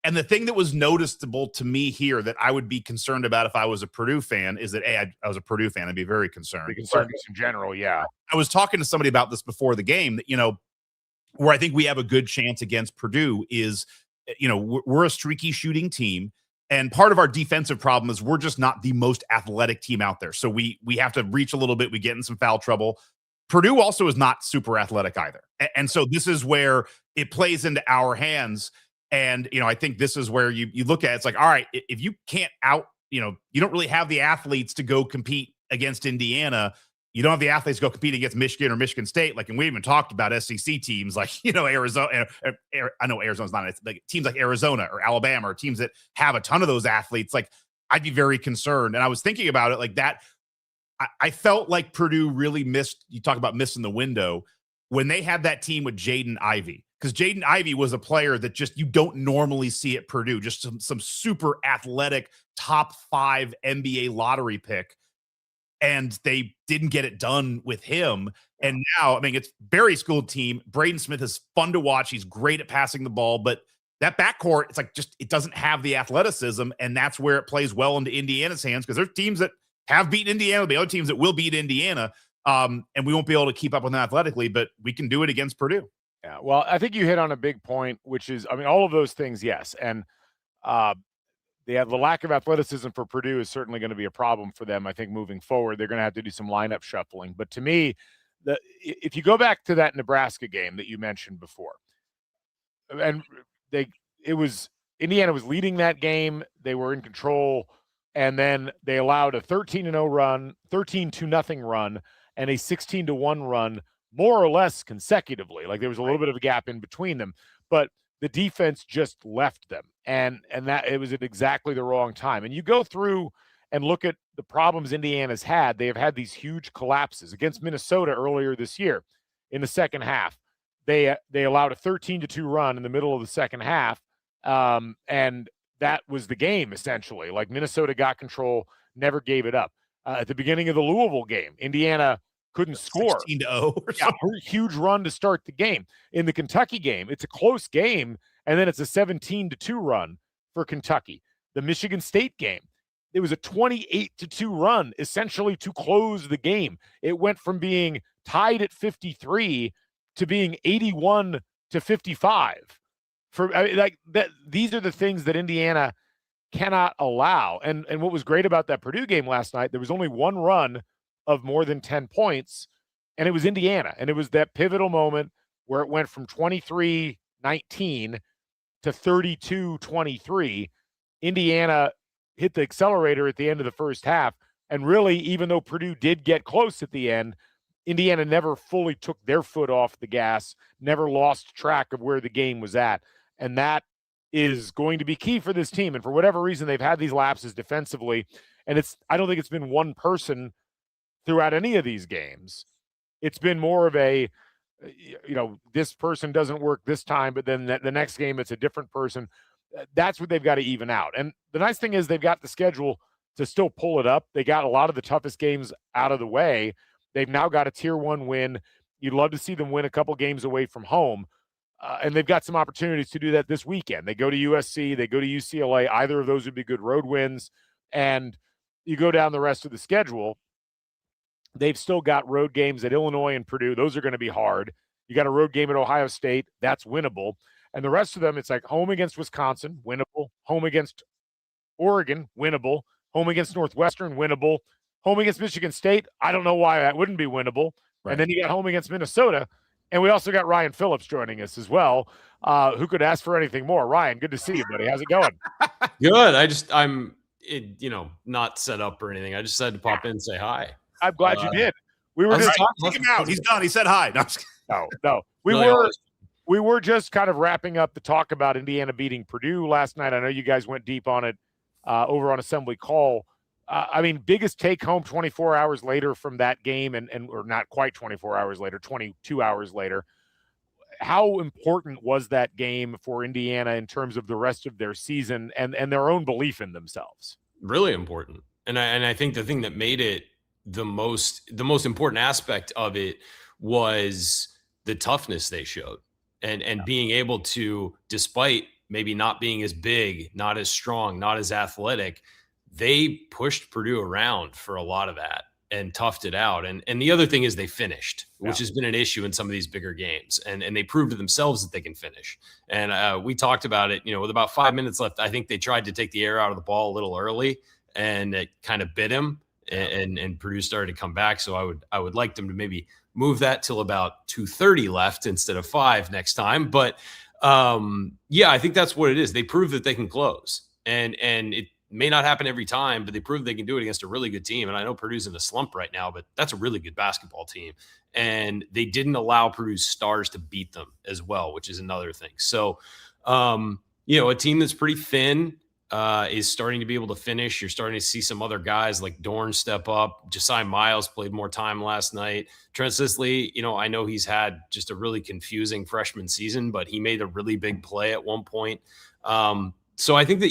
And the thing that was noticeable to me here that I would be concerned about if I was a Purdue fan is that, I was a Purdue fan, I'd be very concerned. Be concerned in general, yeah. I was talking to somebody about this before the game that, where I think we have a good chance against Purdue is, we're a streaky shooting team. And part of our defensive problem is we're just not the most athletic team out there. So we have to reach a little bit. We get in some foul trouble. Purdue also is not super athletic either. And so this is where it plays into our hands. And, I think this is where you look at it, it's like, all right, if you can't you don't really have the athletes to go compete against Indiana. You don't have the athletes to go compete against Michigan or Michigan State. Like, and we even talked about SEC teams like, Arizona. I know Arizona's not, like teams like Arizona or Alabama or teams that have a ton of those athletes. Like, I'd be very concerned. And I was thinking about it like that. I felt like Purdue really missed, you talk about missing the window when they had that team with Jaden Ivey, because Jaden Ivey was a player that just, you don't normally see at Purdue, just some super athletic top 5 NBA lottery pick. And they didn't get it done with him. And now, it's Barry school team. Braden Smith is fun to watch. He's great at passing the ball, but that backcourt, it's like, it doesn't have the athleticism. And that's where it plays well into Indiana's hands, because there's teams that have beaten Indiana, there'll be other teams that will beat Indiana. And we won't be able to keep up with them athletically, but we can do it against Purdue. Yeah. Well, I think you hit on a big point, which is, all of those things, yes. And, the lack of athleticism for Purdue is certainly going to be a problem for them. I think moving forward, they're going to have to do some lineup shuffling. But to me, if you go back to that Nebraska game that you mentioned before, and Indiana was leading that game, they were in control, and then they allowed a 13-0 run, 13-0 run, and a 16-1 run, more or less consecutively. Like, there was a little bit of a gap in between them, but the defense just left them, and that it was at exactly the wrong time. And you go through and look at the problems Indiana's had. They have had these huge collapses against Minnesota earlier this year in the second half. They allowed a 13-2 run in the middle of the second half, and that was the game essentially. Like, Minnesota got control, never gave it up. At the beginning of the Louisville game, Indiana couldn't score. 16-0 or something. Huge run to start the game. In the Kentucky game, it's a close game, and then it's a 17-2 run for Kentucky. The Michigan State game, it was a 28-2 run, essentially to close the game. It went from being tied at 53 to being 81-55. These are the things that Indiana cannot allow. And what was great about that Purdue game last night, there was only one run of more than 10 points, and it was Indiana. And it was that pivotal moment where it went from 23-19 to 32-23. Indiana hit the accelerator at the end of the first half. And really, even though Purdue did get close at the end, Indiana never fully took their foot off the gas, never lost track of where the game was at. And that is going to be key for this team. And for whatever reason, they've had these lapses defensively. And I don't think it's been one person throughout any of these games. It's been more of a, this person doesn't work this time, but then the next game it's a different person. That's what they've got to even out. And the nice thing is they've got the schedule to still pull it up. They got a lot of the toughest games out of the way. They've now got a tier 1 win. You'd love to see them win a couple games away from home. And they've got some opportunities to do that this weekend. They go to USC, they go to UCLA. Either of those would be good road wins. And you go down the rest of the schedule, they've still got road games at Illinois and Purdue. Those are going to be hard. You got a road game at Ohio State. That's winnable. And the rest of them, it's like home against Wisconsin, winnable. Home against Oregon, winnable. Home against Northwestern, winnable. Home against Michigan State, I don't know why that wouldn't be winnable. Right. And then you got home against Minnesota. And we also got Ryan Phillips joining us as well. Who could ask for anything more? Ryan, good to see you, buddy. How's it going? Good. I'm not set up or anything. I just had to pop in and say hi. I'm glad you did. We were just take him out. He's done. He said hi. No. We were just kind of wrapping up the talk about Indiana beating Purdue last night. I know you guys went deep on it over on Assembly Call. Biggest take home 24 hours later from that game, or not quite 24 hours later, 22 hours later. how important was that game for Indiana in terms of the rest of their season and their own belief in themselves? Really important. And I think the thing that made it the most important aspect of it was the toughness they showed, and being able to, despite maybe not being as big, not as strong, not as athletic, they pushed Purdue around for a lot of that and toughed it out. And the other thing is they finished, which has been an issue in some of these bigger games. And they proved to themselves that they can finish. And we talked about it, with about 5 minutes left. I think they tried to take the air out of the ball a little early, and it kind of bit him. And Purdue started to come back. So I would like them to maybe move that till about 2:30 left instead of 5 next time. But I think that's what it is. They proved that they can close, and it may not happen every time, but they proved they can do it against a really good team. And I know Purdue's in a slump right now, but that's a really good basketball team. And they didn't allow Purdue's stars to beat them as well, which is another thing. So, a team that's pretty thin is starting to be able to finish. You're starting to see some other guys like Dorn step up. Josiah Miles played more time last night. Trent Sisley, I know he's had just a really confusing freshman season, but he made a really big play at one point. So I think that,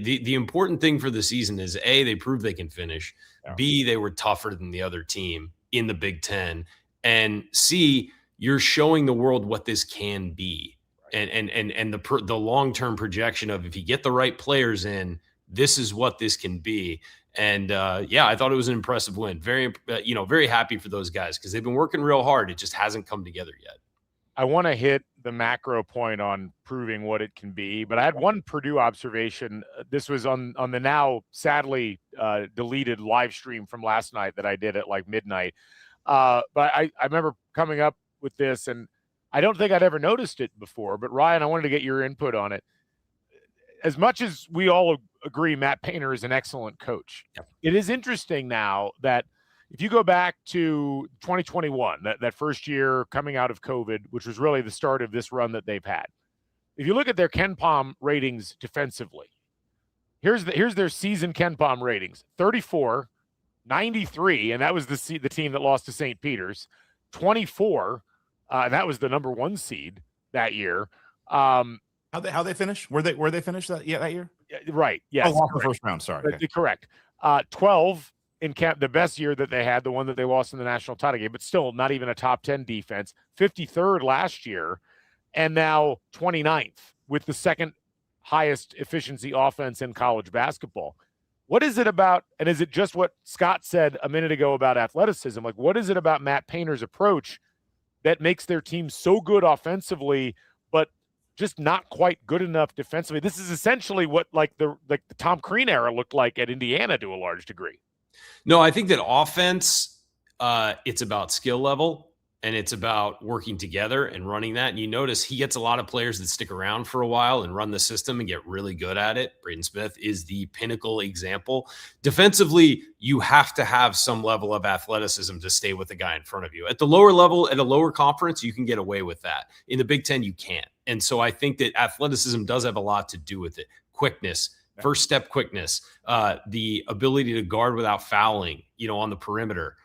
the important thing for the season is A, they proved they can finish. Yeah. B, they were tougher than the other team in the Big Ten. And C, you're showing the world what this can be. Right. And the long-term projection of, if you get the right players in, this is what this can be. And I thought it was an impressive win. Very, very happy for those guys because they've been working real hard. It just hasn't come together yet. I want to hit the macro point on proving what it can be, but I had one Purdue observation. This was on the now sadly deleted live stream from last night that I did at like midnight. But I remember coming up with this, and I don't think I'd ever noticed it before. But Ryan, I wanted to get your input on it. As much as we all agree Matt Painter is an excellent coach, It is interesting now that if you go back to 2021, that first year coming out of COVID, which was really the start of this run that they've had, if you look at their KenPom ratings defensively, here's their season KenPom ratings: 34, 93, and that was the team that lost to St. Peter's. 24, that was the number 1 seed that year. How they finish? Where they finished that year? Right. Yes. Oh, lost the first round. Sorry. Okay. Correct. 12. In the best year that they had, the one that they lost in the national title game, but still not even a top 10 defense. 53rd last year, and now 29th with the second highest efficiency offense in college basketball. What is it about, and is it just what Scott said a minute ago about athleticism? Like, what is it about Matt Painter's approach that makes their team so good offensively, but just not quite good enough defensively? This is essentially what the Tom Crean era looked like at Indiana to a large degree. No, I think that offense, it's about skill level, and it's about working together and running that. And you notice he gets a lot of players that stick around for a while and run the system and get really good at it. Braden Smith is the pinnacle example. Defensively, you have to have some level of athleticism to stay with the guy in front of you. At the lower level, at a lower conference, you can get away with that. In the Big Ten, you can't. And so I think that athleticism does have a lot to do with it. Quickness, first step quickness, the ability to guard without fouling, on the perimeter.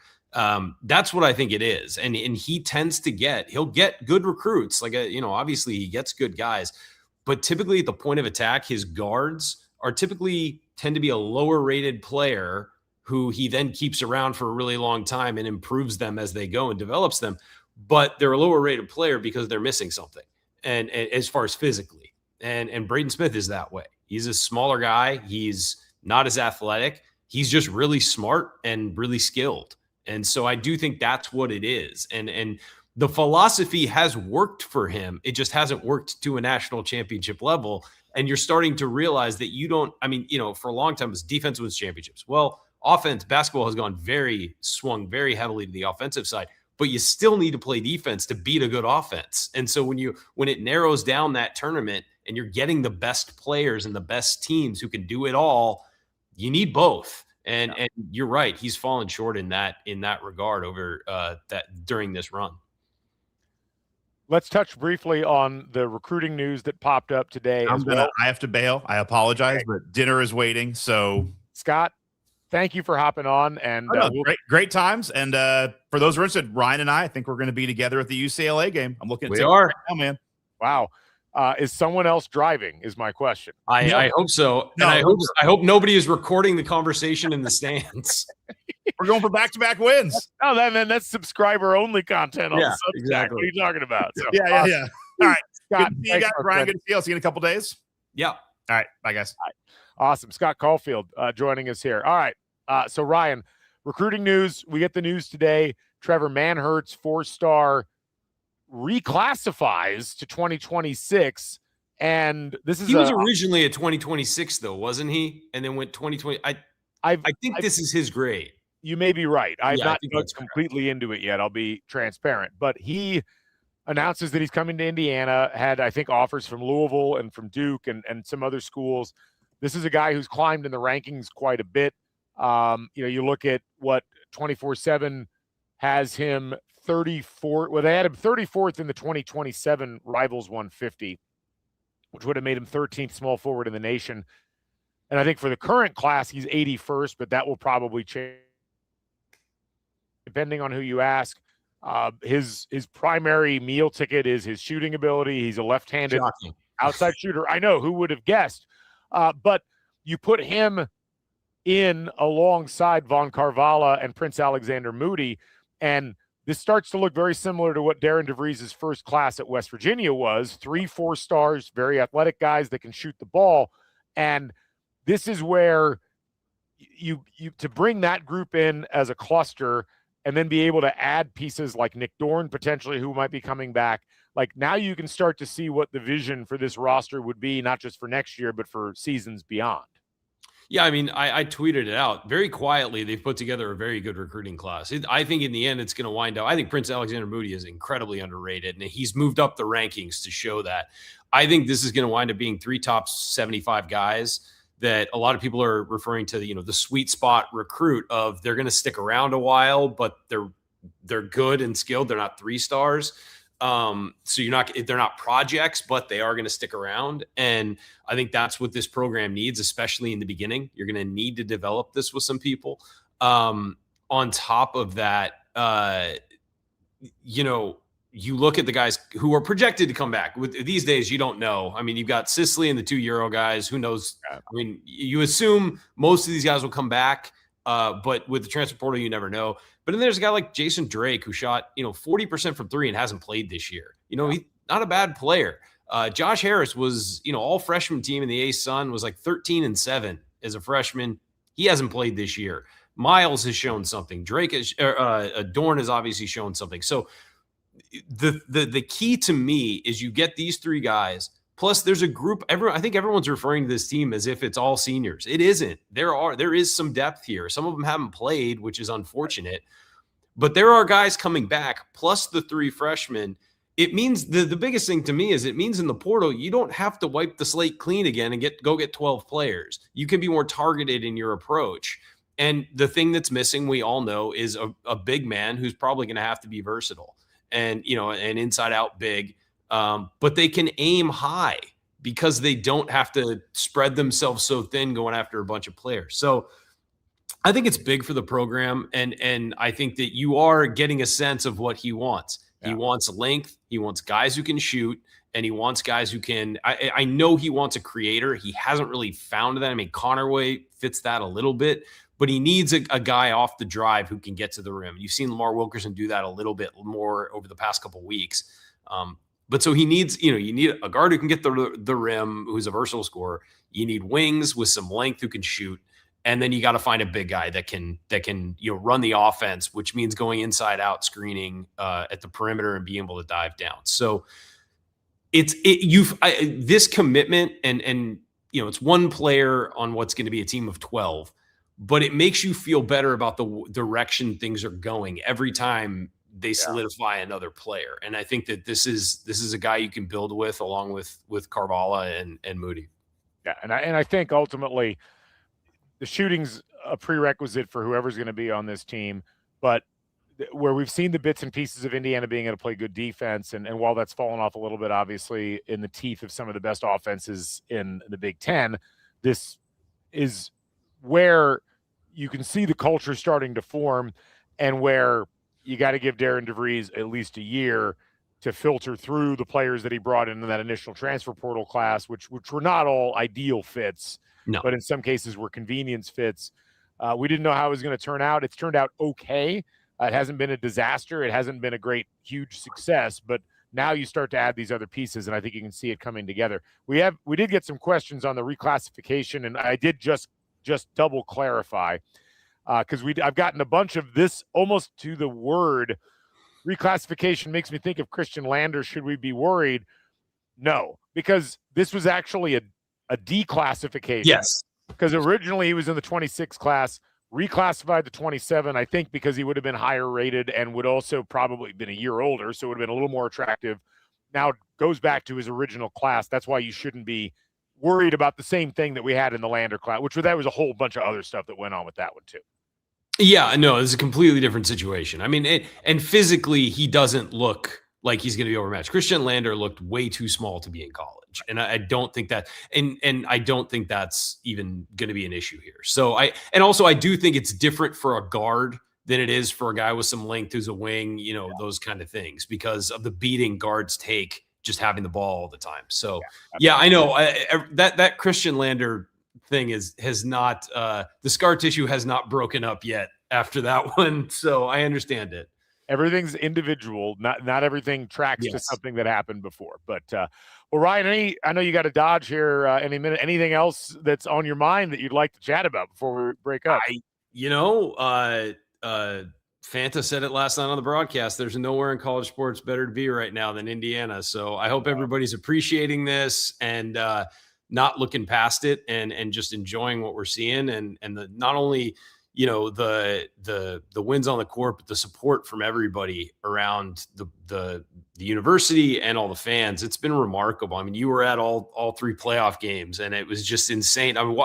That's what I think it is. And he tends to he'll get good recruits. Obviously he gets good guys, but typically at the point of attack, his guards tend to be a lower rated player who he then keeps around for a really long time and improves them as they go and develops them. But they're a lower rated player because they're missing something. And as far as physically, and Braden Smith is that way. He's a smaller guy. He's not as athletic. He's just really smart and really skilled. And so I do think that's what it is. And the philosophy has worked for him. It just hasn't worked to a national championship level. And you're starting to realize that for a long time, it's defense wins championships. Well, basketball has swung very heavily to the offensive side, but you still need to play defense to beat a good offense. And so when it narrows down that tournament and you're getting the best players and the best teams who can do it all, you need both. And you're right. He's fallen short in that regard over that during this run. Let's touch briefly on the recruiting news that popped up today. I have to bail. I apologize, but dinner is waiting. So Scott, thank you for hopping on. And Oh, no, great times. And for those who are interested, Ryan and I think we're going to be together at the UCLA game. I'm looking at tickets right now, man. Wow. Is someone else driving is my question. I hope so. No, and I hope nobody is recording the conversation in the stands. We're going for back-to-back wins. Oh, then that's subscriber-only content on the Substack. exactly. What are you talking about? So, Yeah. All right. Scott, good to see you guys. Ryan, good to see you. I'll see you in a couple days. Yeah. All right. Bye, guys. Awesome. Scott Caulfield joining us here. All right. So, Ryan, recruiting news. We get the news today. Trevor Manhertz, 4-star, reclassifies to 2026. And this is he was originally a 2026, though, wasn't he? And then went 2020. I think this is his grade. You may be right. I've not dug completely correct. into it yet. I'll be transparent. But he announces that he's coming to Indiana, had, I think, offers from Louisville and from Duke and some other schools. This is a guy who's climbed in the rankings quite a bit. You look at what 24/7 has him 34. Well, they had him 34th in the 2027 Rivals 150, which would have made him 13th small forward in the nation. And I think for the current class, he's 81st, but that will probably change depending on who you ask. His primary meal ticket is his shooting ability. He's a left-handed outside shooter. I know, who would have guessed? But you put him in alongside Von Carvalho and Prince Alexander Moody, and this starts to look very similar to what Darren DeVries' first class at West Virginia was. 3 4-stars, very athletic guys that can shoot the ball. And this is where you to bring that group in as a cluster and then be able to add pieces like Nick Dorn, potentially, who might be coming back. Like, now you can start to see what the vision for this roster would be, not just for next year, but for seasons beyond. Yeah, I mean, I tweeted it out very quietly. They've put together a very good recruiting class. I think in the end, it's going to wind up. I think Prince Alexander Moody is incredibly underrated, and he's moved up the rankings to show that. I think this is going to wind up being 3 top 75 guys that a lot of people are referring to, the sweet spot recruit of they're going to stick around a while, but they're good and skilled. They're not 3-stars. So they're not projects, but they are going to stick around. And I think that's what this program needs, especially in the beginning. You're going to need to develop this with some people. On top of that, you look at the guys who are projected to come back. With these days, you don't know. I mean, you've got Sicily and the 2 Euro guys. Who knows? I mean, you assume most of these guys will come back, but with the transfer portal, you never know. But then there's a guy like Jason Drake who shot, 40% from 3 and hasn't played this year. He's not a bad player. Josh Harris was, all freshman team in the A-Sun was like 13-7 as a freshman. He hasn't played this year. Miles has shown something. Dorn has obviously shown something. So the key to me is you get these 3 guys. Plus, there's a group. I think everyone's referring to this team as if it's all seniors. It isn't. There is some depth here. Some of them haven't played, which is unfortunate. But there are guys coming back, plus the 3 freshmen. It means the biggest thing to me is it means in the portal, you don't have to wipe the slate clean again and go get 12 players. You can be more targeted in your approach. And the thing that's missing, we all know, is a big man who's probably going to have to be versatile and, an inside out big. But they can aim high because they don't have to spread themselves so thin going after a bunch of players. So I think it's big for the program. And I think that you are getting a sense of what he wants. Yeah. He wants length. He wants guys who can shoot, and he wants guys who can, I know he wants a creator. He hasn't really found that. I mean, Connerway fits that a little bit, but he needs a guy off the drive who can get to the rim. You've seen Lamar Wilkerson do that a little bit more over the past couple of weeks. But so he needs, you need a guard who can get the rim, who's a versatile scorer. You need wings with some length who can shoot. And then you got to find a big guy that can run the offense, which means going inside out, screening at the perimeter and being able to dive down. So this commitment and it's one player on what's going to be a team of 12, but it makes you feel better about the direction things are going every time they solidify another player. And I think that this is a guy you can build with, along with Carvalho and Moody. Yeah. And I think ultimately the shooting's a prerequisite for whoever's going to be on this team, but where we've seen the bits and pieces of Indiana being able to play good defense. And while that's fallen off a little bit, obviously in the teeth of some of the best offenses in the Big Ten, this is where you can see the culture starting to form, and where you got to give Darren DeVries at least a year to filter through the players that he brought into that initial transfer portal class, which were not all ideal fits, No. but in some cases were convenience fits. We didn't know how it was going to turn out. It's turned out okay. It hasn't been a disaster. It hasn't been a great, huge success, but now you start to add these other pieces, and I think you can see it coming together. We did get some questions on the reclassification, and I did just double clarify because I've gotten a bunch of this almost to the word. Reclassification makes me think of Christian Lander. Should we be worried? No, because this was actually a declassification. Yes. Because originally he was in the 26 class, reclassified to 27, I think because he would have been higher rated and would also probably been a year older, so it would have been a little more attractive. Now it goes back to his original class. That's why you shouldn't be worried about the same thing that we had in the Lander class, that was a whole bunch of other stuff that went on with that one too. Yeah, no, it's a completely different situation. I mean, and physically, he doesn't look like he's going to be overmatched. Christian Lander looked way too small to be in college, and I don't think that, and I don't think that's even going to be an issue here. So I do think it's different for a guard than it is for a guy with some length who's a wing, those kind of things, because of the beating guards take just having the ball all the time. So yeah, I know that Christian Lander thing has not the scar tissue has not broken up yet after that one, so I understand it. Everything's individual, not everything tracks to something that happened before. But well, Ryan, I know you got to dodge here any minute. Anything else that's on your mind that you'd like to chat about before we break up? Fanta said it last night on the broadcast. There's nowhere in college sports better to be right now than Indiana. So I hope everybody's appreciating this and not looking past it and just enjoying what we're seeing and not only the wins on the court, but the support from everybody around the university and all the fans. It's been remarkable. I mean, you were at all three playoff games, and it was just insane. I mean,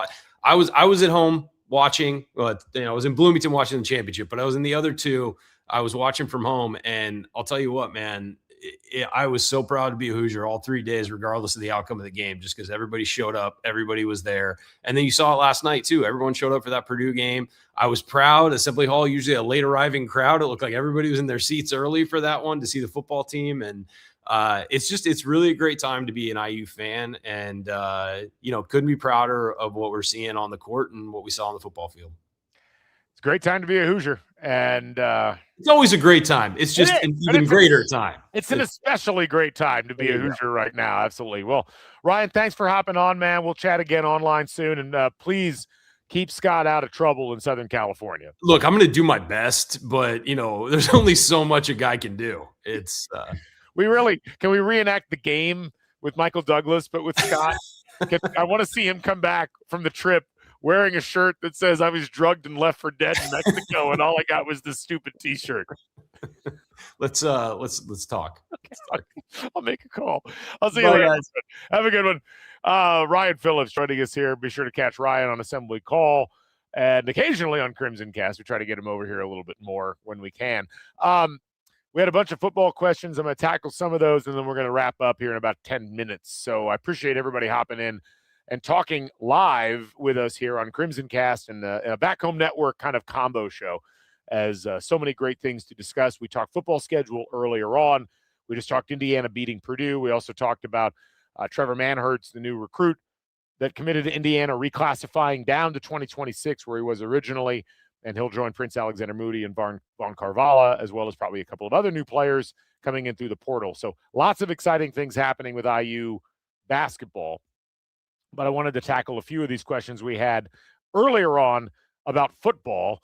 I was at home watching. I was in Bloomington watching the championship, but I was in the other two. I was watching from home, and I'll tell you what, man. I was so proud to be a Hoosier all 3 days, regardless of the outcome of the game, just because everybody showed up, everybody was there. And then you saw it last night too. Everyone showed up for that Purdue game. I was proud. Assembly Hall, usually a late arriving crowd. It looked like everybody was in their seats early for that one to see the football team. And it's really a great time to be an IU fan. And, couldn't be prouder of what we're seeing on the court and what we saw on the football field. It's a great time to be a Hoosier. And it's always a great time. It's just an even greater time. It's an especially great time to be a Hoosier right now. Absolutely. Well, Ryan, thanks for hopping on, man. We'll chat again online soon. And please keep Scott out of trouble in Southern California. Look, I'm going to do my best, but, there's only so much a guy can do. It's can we reenact the game with Michael Douglas, but with Scott? I want to see him come back from the trip wearing a shirt that says I was drugged and left for dead in Mexico, and all I got was this stupid T-shirt. Let's talk. Okay. I'll make a call. I'll see you later. Guys. Have a good one. Ryan Phillips joining us here. Be sure to catch Ryan on Assembly Call and occasionally on CrimsonCast. We try to get him over here a little bit more when we can. We had a bunch of football questions. I'm going to tackle some of those, and then we're going to wrap up here in about 10 minutes. So I appreciate everybody hopping in and talking live with us here on CrimsonCast and a Back Home Network kind of combo show, as so many great things to discuss. We talked football schedule earlier on. We just talked Indiana beating Purdue. We also talked about Trevor Manhertz, the new recruit that committed to Indiana, reclassifying down to 2026 where he was originally, and he'll join Prince Alexander Moody and Von Carvalho, as well as probably a couple of other new players coming in through the portal. So lots of exciting things happening with IU basketball. But I wanted to tackle a few of these questions we had earlier on about football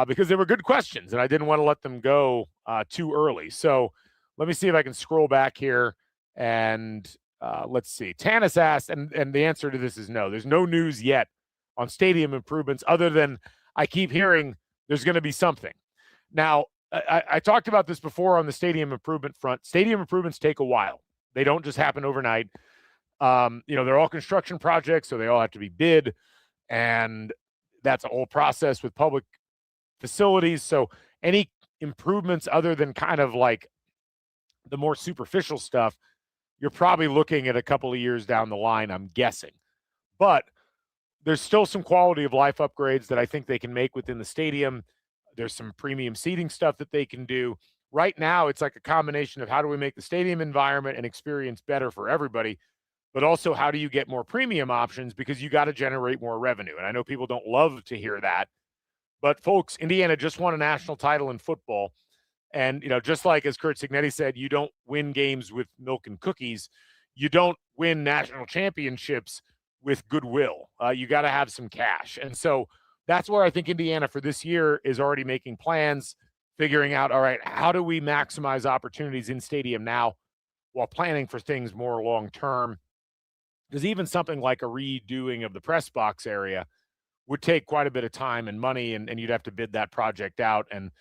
because they were good questions, and I didn't want to let them go too early. So let me see if I can scroll back here, and let's see. Tanis asked, and the answer to this is no. There's no news yet on stadium improvements other than I keep hearing there's going to be something. Now, I talked about this before on the stadium improvement front. Stadium improvements take a while. They don't just happen overnight. They're all construction projects, so they all have to be bid, and that's a whole process with public facilities. So any improvements other than kind of like the more superficial stuff, you're probably looking at a couple of years down the line, I'm guessing. But there's still some quality of life upgrades that I think they can make within the stadium. There's some premium seating stuff that they can do. Right now, it's like a combination of how do we make the stadium environment and experience better for everybody, but also how do you get more premium options because you got to generate more revenue. And I know people don't love to hear that, but folks, Indiana just won a national title in football. And, just like as Curt Cignetti said, you don't win games with milk and cookies. You don't win national championships with goodwill. You got to have some cash. And so that's where I think Indiana for this year is already making plans, figuring out, all right, how do we maximize opportunities in stadium now while planning for things more long-term? Because even something like a redoing of the press box area would take quite a bit of time and money, and you'd have to bid that project out, and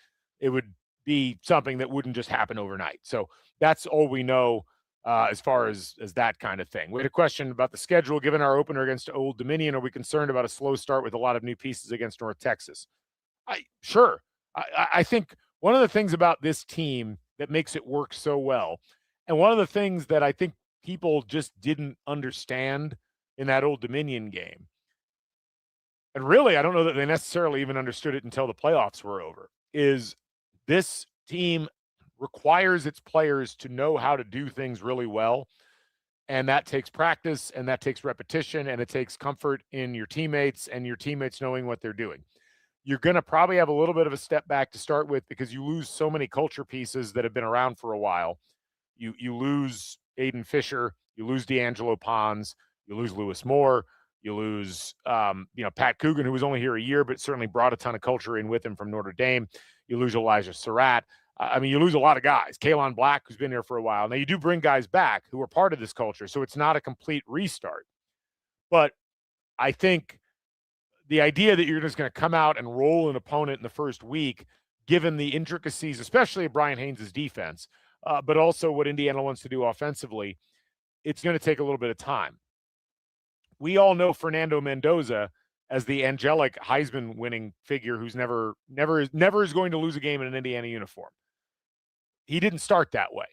it would be something that wouldn't just happen overnight. So that's all we know as far as that kind of thing. We had a question about the schedule. Given our opener against Old Dominion, are we concerned about a slow start with a lot of new pieces against North Texas? Sure. I think one of the things about this team that makes it work so well, and one of the things that I think people just didn't understand in that Old Dominion game, and really I don't know that they necessarily even understood it until the playoffs were over, is this team requires its players to know how to do things really well. And that takes practice, and that takes repetition, and it takes comfort in your teammates and your teammates knowing what they're doing. You're going to probably have a little bit of a step back to start with because you lose so many culture pieces that have been around for a while. You lose Aiden Fisher, you lose D'Angelo Pons, you lose Lewis Moore, you lose Pat Coogan, who was only here a year but certainly brought a ton of culture in with him from Notre Dame. You lose Elijah Surratt. You lose a lot of guys. Kalon Black, who's been here for a while. Now, you do bring guys back who are part of this culture, so it's not a complete restart. But I think the idea that you're just going to come out and roll an opponent in the first week, given the intricacies, especially of Brian Haynes' defense, but also what Indiana wants to do offensively, it's going to take a little bit of time. We all know Fernando Mendoza as the angelic Heisman-winning figure who's never is going to lose a game in an Indiana uniform. He didn't start that way.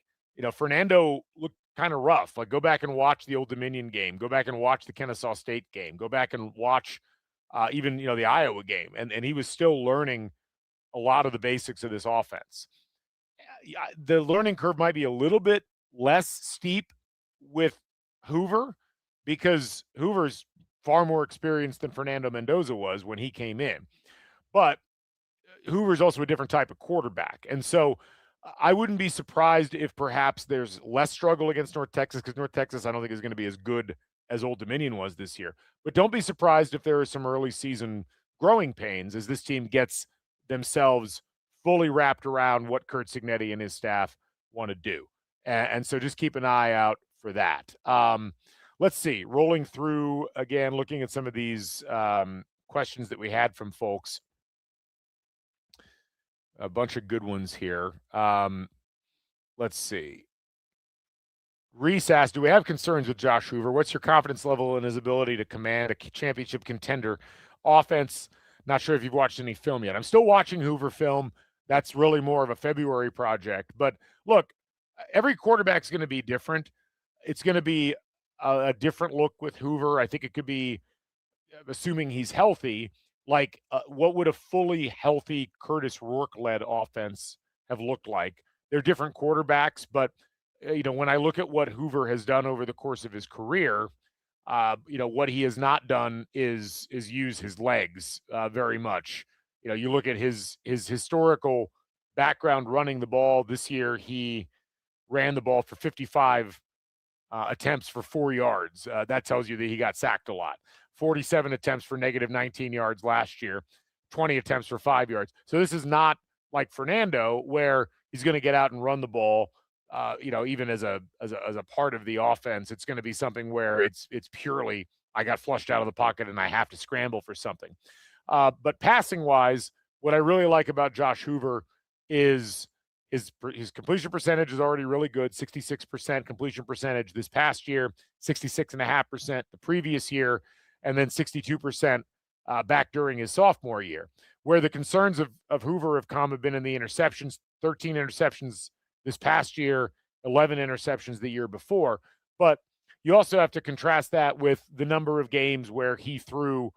Fernando looked kind of rough. Like, go back and watch the Old Dominion game. Go back and watch the Kennesaw State game. Go back and watch even the Iowa game. And he was still learning a lot of the basics of this offense. The learning curve might be a little bit less steep with Hoover because Hoover's far more experienced than Fernando Mendoza was when he came in. But Hoover's also a different type of quarterback. And so I wouldn't be surprised if perhaps there's less struggle against North Texas, because North Texas I don't think is going to be as good as Old Dominion was this year. But don't be surprised if there are some early season growing pains as this team gets themselves fully wrapped around what Curt Cignetti and his staff want to do. And so just keep an eye out for that. Let's see. Rolling through again, looking at some of these questions that we had from folks. A bunch of good ones here. Let's see. Reese asked, do we have concerns with Josh Hoover? What's your confidence level in his ability to command a championship contender offense? Not sure if you've watched any film yet. I'm still watching Hoover film. That's really more of a February project. But look, every quarterback's going to be different. It's going to be a different look with Hoover. I think it could be, assuming he's healthy, like what would a fully healthy Curtis Rourke-led offense have looked like? They're different quarterbacks, but when I look at what Hoover has done over the course of his career, what he has not done is use his legs very much. You look at his historical background running the ball. This year, he ran the ball for 55 attempts for 4 yards. That tells you that he got sacked a lot. 47 attempts for negative 19 yards last year, 20 attempts for 5 yards. So this is not like Fernando, where he's going to get out and run the ball. Even as a part of the offense, it's going to be something where it's purely I got flushed out of the pocket and I have to scramble for something. But passing wise, what I really like about Josh Hoover is his completion percentage is already really good. 66% completion percentage this past year, 66.5% the previous year, and then 62% back during his sophomore year. Where the concerns of Hoover have been in the interceptions, 13 interceptions this past year, 11 interceptions the year before. But you also have to contrast that with the number of games where he threw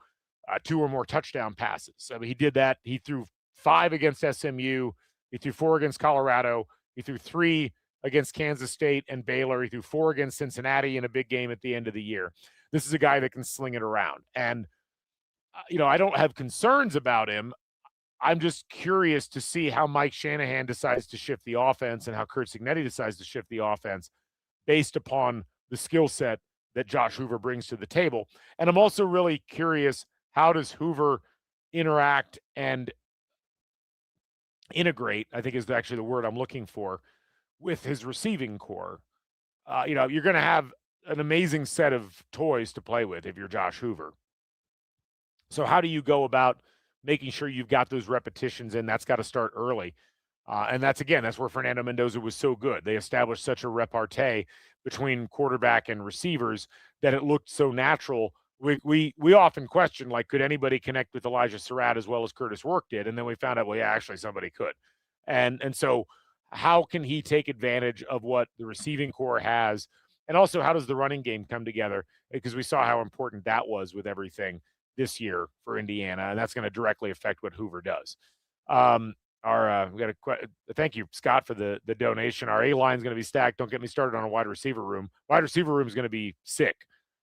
2 or more touchdown passes. I mean, he did that. He threw 5 against SMU. He threw 4 against Colorado. He threw 3 against Kansas State and Baylor. He threw 4 against Cincinnati in a big game at the end of the year. This is a guy that can sling it around. And, I don't have concerns about him. I'm just curious to see how Mike Shanahan decides to shift the offense and how Curt Cignetti decides to shift the offense based upon the skill set that Josh Hoover brings to the table. And I'm also really curious, how does Hoover interact and integrate, I think is actually the word I'm looking for, with his receiving core. You're going to have an amazing set of toys to play with if you're Josh Hoover. So how do you go about making sure you've got those repetitions in? That's got to start early. And that's where Fernando Mendoza was so good. They established such a repartee between quarterback and receivers that it looked so natural. We often question, like, could anybody connect with Elijah Surratt as well as Curtis Work did? And then we found out, well, yeah, actually somebody could. And so how can he take advantage of what the receiving core has? And also, how does the running game come together? Because we saw how important that was with everything this year for Indiana, and that's going to directly affect what Hoover does. We got thank you, Scott, for the donation. Our A line is going to be stacked. Don't get me started on a wide receiver room. Wide receiver room is going to be sick.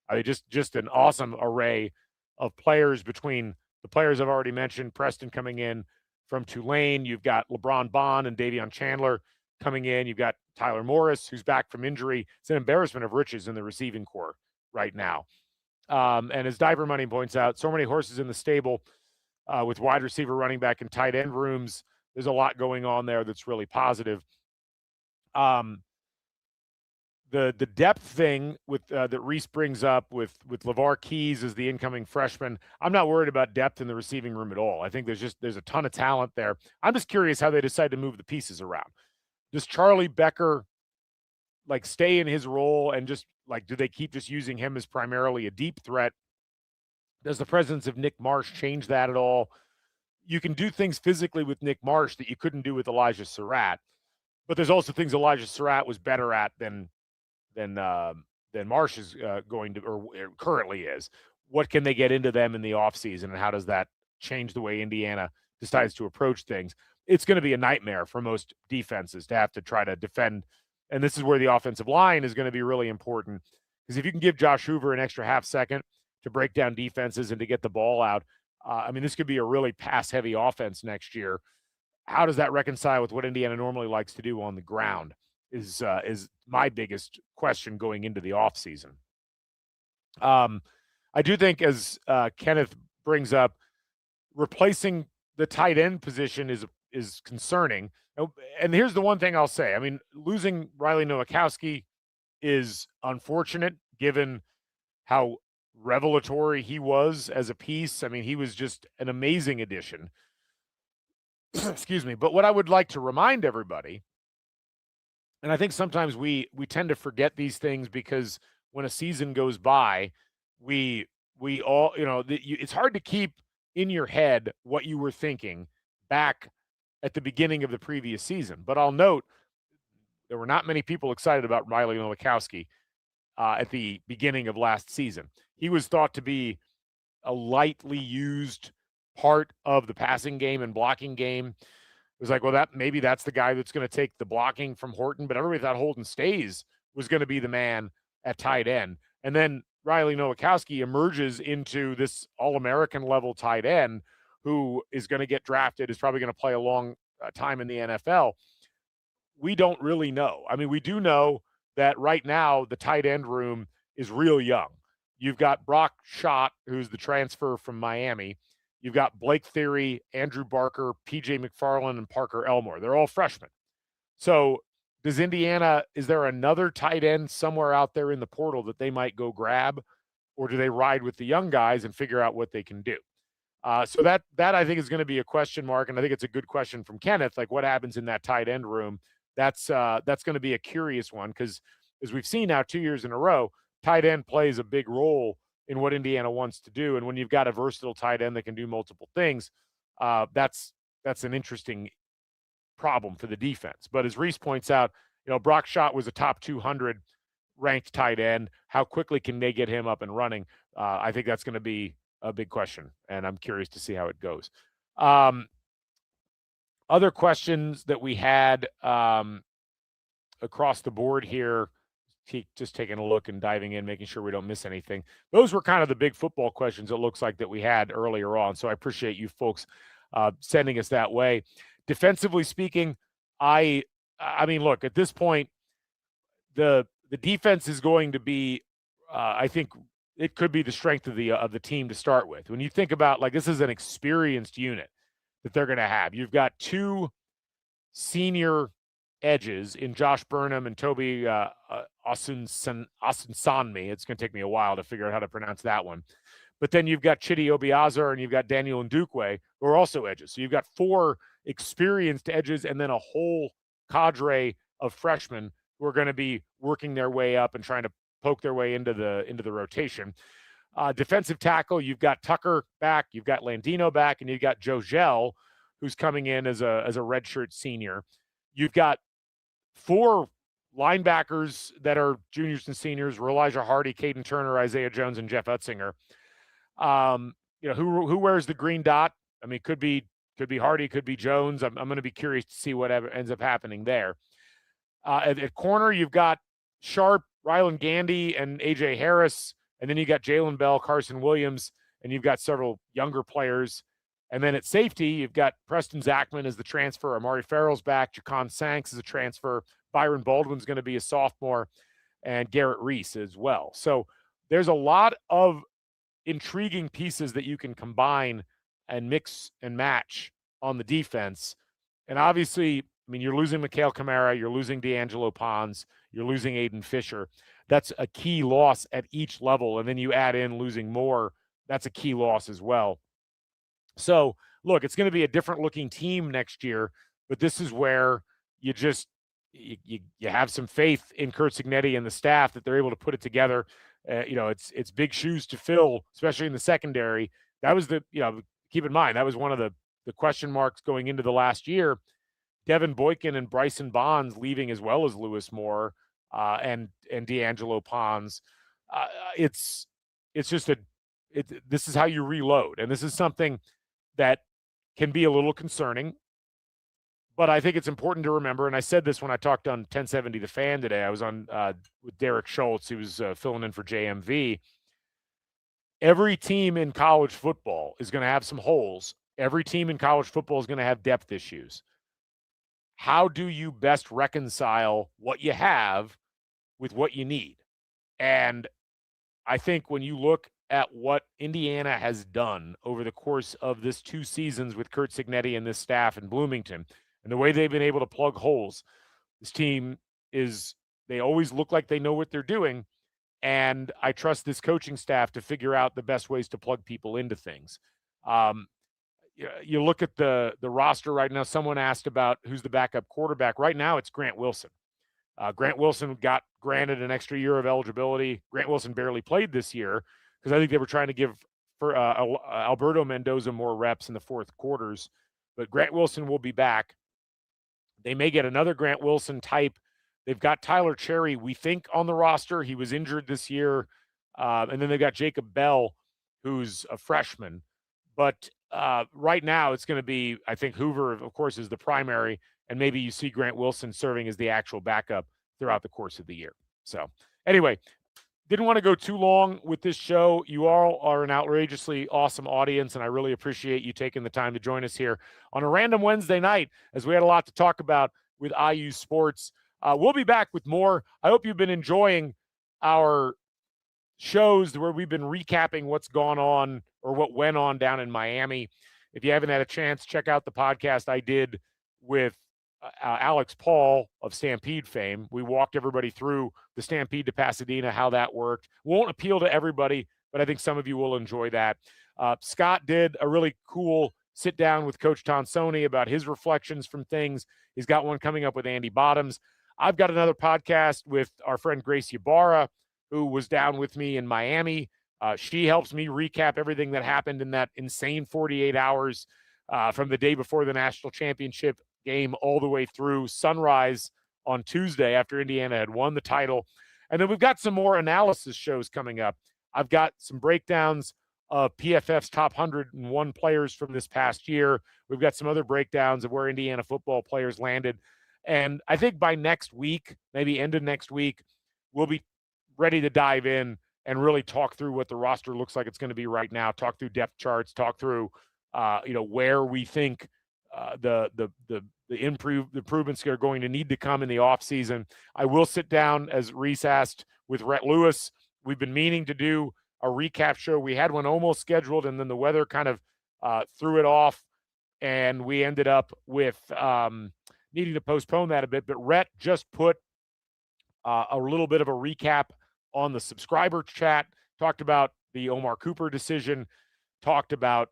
I mean, just an awesome array of players between the players I've already mentioned. Preston coming in from Tulane. You've got LeBron Bond and Davion Chandler coming in. You've got Tyler Morris, who's back from injury. It's an embarrassment of riches in the receiving core right now. And as Diver Money points out, so many horses in the stable with wide receiver, running back, and tight end rooms. There's a lot going on there that's really positive. The depth thing with that Reese brings up with LeVar Keys as the incoming freshman, I'm not worried about depth in the receiving room at all. I think there's a ton of talent there. I'm just curious how they decide to move the pieces around. Does Charlie Becker stay in his role, and just do they keep just using him as primarily a deep threat? Does the presence of Nick Marsh change that at all? You can do things physically with Nick Marsh that you couldn't do with Elijah Surratt, but there's also things Elijah Surratt was better at than Marsh is going to, or currently is. What can they get into them in the offseason, and how does that change the way Indiana decides to approach things? It's going to be a nightmare for most defenses to have to try to defend, and this is where the offensive line is going to be really important, because if you can give Josh Hoover an extra half second to break down defenses and to get the ball out, this could be a really pass-heavy offense next year. How does that reconcile with what Indiana normally likes to do on the ground is my biggest question going into the offseason. I do think, as Kenneth brings up, replacing the tight end position is concerning. And here's the one thing I'll say. I mean, losing Riley Nowakowski is unfortunate given how revelatory he was as a piece. I mean, he was just an amazing addition. Excuse me. But what I would like to remind everybody, and I think sometimes we tend to forget these things because when a season goes by, we all, it's hard to keep in your head what you were thinking back at the beginning of the previous season. But I'll note there were not many people excited about Riley Nowakowski at the beginning of last season. He was thought to be a lightly used part of the passing game and blocking game. It was like, well, maybe that's the guy that's going to take the blocking from Horton, but everybody thought Holden Stays was going to be the man at tight end. And then Riley Nowakowski emerges into this All-American level tight end who is going to get drafted, is probably going to play a long time in the NFL. We don't really know. I mean, we do know that right now the tight end room is real young. You've got Brock Schott, who's the transfer from Miami. You've got Blake Theory, Andrew Barker, P.J. McFarland, and Parker Elmore. They're all freshmen. So is there another tight end somewhere out there in the portal that they might go grab, or do they ride with the young guys and figure out what they can do? So that I think is going to be a question mark, and I think it's a good question from Kenneth, like what happens in that tight end room. That's going to be a curious one, because as we've seen now 2 years in a row, tight end plays a big role in what Indiana wants to do. And when you've got a versatile tight end that can do multiple things, that's an interesting problem for the defense. But as Reese points out, Brock Schott was a top 200 ranked tight end. How quickly can they get him up and running? I think that's going to be a big question, and I'm curious to see how it goes. Other questions that we had across the board here, just taking a look and diving in, making sure we don't miss anything. Those were kind of the big football questions it looks like that we had earlier on. So I appreciate you folks sending us that way. Defensively speaking, I mean, look, at this point, the defense is going to be, I think it could be the strength of the team to start with. When you think about, like, this is an experienced unit that they're going to have. You've got two senior edges in Josh Burnham and Toby Asunsanmi. It's going to take me a while to figure out how to pronounce that one. But then you've got Chidi Obiazar and you've got Daniel Ndukwe, who are also edges. So you've got four experienced edges and then a whole cadre of freshmen who are going to be working their way up and trying to poke their way into the rotation. Defensive tackle, you've got Tucker back, you've got Landino back, and you've got Joe Gell, who's coming in as a redshirt senior. You've got four linebackers that are juniors and seniors: Elijah Hardy, Caden Turner, Isaiah Jones, and Jeff Utzinger. Who wears the green dot? I mean, could be Hardy, could be Jones. I'm going to be curious to see what ends up happening there. At corner, you've got Sharp, Rylan Gandy, and AJ Harris, and then you got Jalen Bell, Carson Williams, and you've got several younger players. And then at safety, you've got Preston Zachman as the transfer. Amari Farrell's back. Jacon Sanks is a transfer. Byron Baldwin's going to be a sophomore, and Garrett Reese as well. So there's a lot of intriguing pieces that you can combine and mix and match on the defense. And obviously, I mean, you're losing Mikhail Kamara, you're losing D'Angelo Pons, you're losing Aiden Fisher. That's a key loss at each level. And then you add in losing Moore. That's a key loss as well. So, look, it's going to be a different looking team next year, but this is where you just you have some faith in Curt Cignetti and the staff that they're able to put it together. It's big shoes to fill, especially in the secondary. That was keep in mind, that was one of the question marks going into the last year. Devin Boykin and Bryson Bonds leaving, as well as Lewis Moore and D'Angelo Pons. This is how you reload, and this is something that can be a little concerning, but I think it's important to remember, and I said this when I talked on 1070 The Fan today. I was on with Derek Schultz, who was filling in for JMV. Every team in college football is going to have some holes. Every team in college football is going to have depth issues. How do you best reconcile what you have with what you need? And I think when you look at what Indiana has done over the course of this 2 seasons with Curt Cignetti and this staff in Bloomington, and the way they've been able to plug holes, this team they always look like they know what they're doing. And I trust this coaching staff to figure out the best ways to plug people into things. You look at the roster right now. Someone asked about who's the backup quarterback. Right now, it's Grant Wilson. Grant Wilson got granted an extra year of eligibility. Grant Wilson barely played this year because I think they were trying to give Alberto Mendoza more reps in the fourth quarters. But Grant Wilson will be back. They may get another Grant Wilson type. They've got Tyler Cherry, we think, on the roster. He was injured this year. And then they've got Jacob Bell, who's a freshman. But right now it's going to be, I think, Hoover, of course, is the primary. And maybe you see Grant Wilson serving as the actual backup throughout the course of the year. So anyway, didn't want to go too long with this show. You all are an outrageously awesome audience, and I really appreciate you taking the time to join us here on a random Wednesday night, as we had a lot to talk about with IU sports. We'll be back with more. I hope you've been enjoying our shows where we've been recapping what's gone on or what went on down in Miami. If you haven't had a chance, check out the podcast I did with Alex Paul of Stampede fame. We walked everybody through the Stampede to Pasadena, how that worked. Won't appeal to everybody, but I think some of you will enjoy that. Scott did a really cool sit down with Coach Tonsoni about his reflections from things. He's got one coming up with Andy Bottoms. I've got another podcast with our friend Grace Ybarra, who was down with me in Miami. She helps me recap everything that happened in that insane 48 hours from the day before the national championship game all the way through sunrise on Tuesday after Indiana had won the title. And then we've got some more analysis shows coming up. I've got some breakdowns of PFF's top 101 players from this past year. We've got some other breakdowns of where Indiana football players landed. And I think by next week, maybe end of next week, we'll be ready to dive in and really talk through what the roster looks like it's going to be right now, talk through depth charts, talk through, where we think the improvements are going to need to come in the offseason. I will sit down, as Reese asked, with Rhett Lewis. We've been meaning to do a recap show. We had one almost scheduled, and then the weather kind of threw it off, and we ended up with needing to postpone that a bit. But Rhett just put a little bit of a recap on the subscriber chat, talked about the Omar Cooper decision, talked about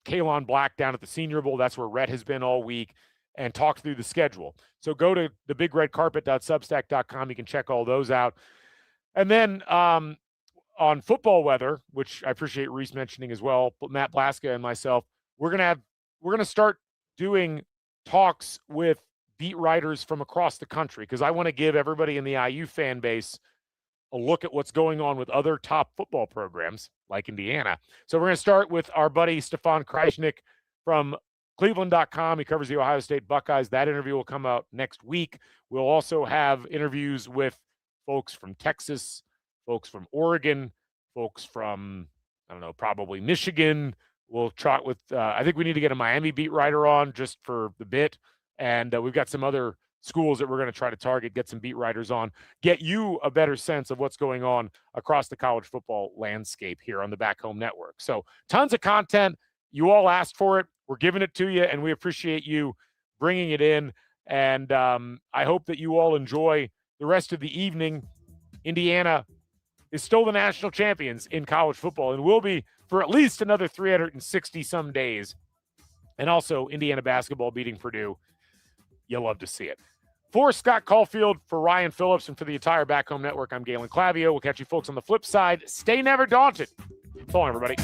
Kalon Black down at the Senior Bowl. That's where Rhett has been all week, and talked through the schedule. So go to thebigredcarpet.substack.com. You can check all those out. And then on football weather, which I appreciate Reese mentioning as well, but Matt Blaska and myself, we're gonna start doing talks with beat writers from across the country, because I want to give everybody in the IU fan base a look at what's going on with other top football programs like Indiana. So we're going to start with our buddy Stefan Kreisnick from Cleveland.com. He covers the Ohio State Buckeyes. That interview will come out next week. We'll also have interviews with folks from Texas, folks from Oregon, folks from, probably Michigan. We'll chat with, I think we need to get a Miami beat writer on just for the bit. And we've got some other schools that we're going to try to target, get some beat writers on, get you a better sense of what's going on across the college football landscape here on the Back Home Network. So tons of content. You all asked for it. We're giving it to you, and we appreciate you bringing it in. And I hope that you all enjoy the rest of the evening. Indiana is still the national champions in college football and will be for at least another 360 some days. And also Indiana basketball beating Purdue. You'll love to see it. For Scott Caulfield, for Ryan Phillips, and for the entire Back Home Network, I'm Galen Clavio. We'll catch you folks on the flip side. Stay never daunted. So long, everybody.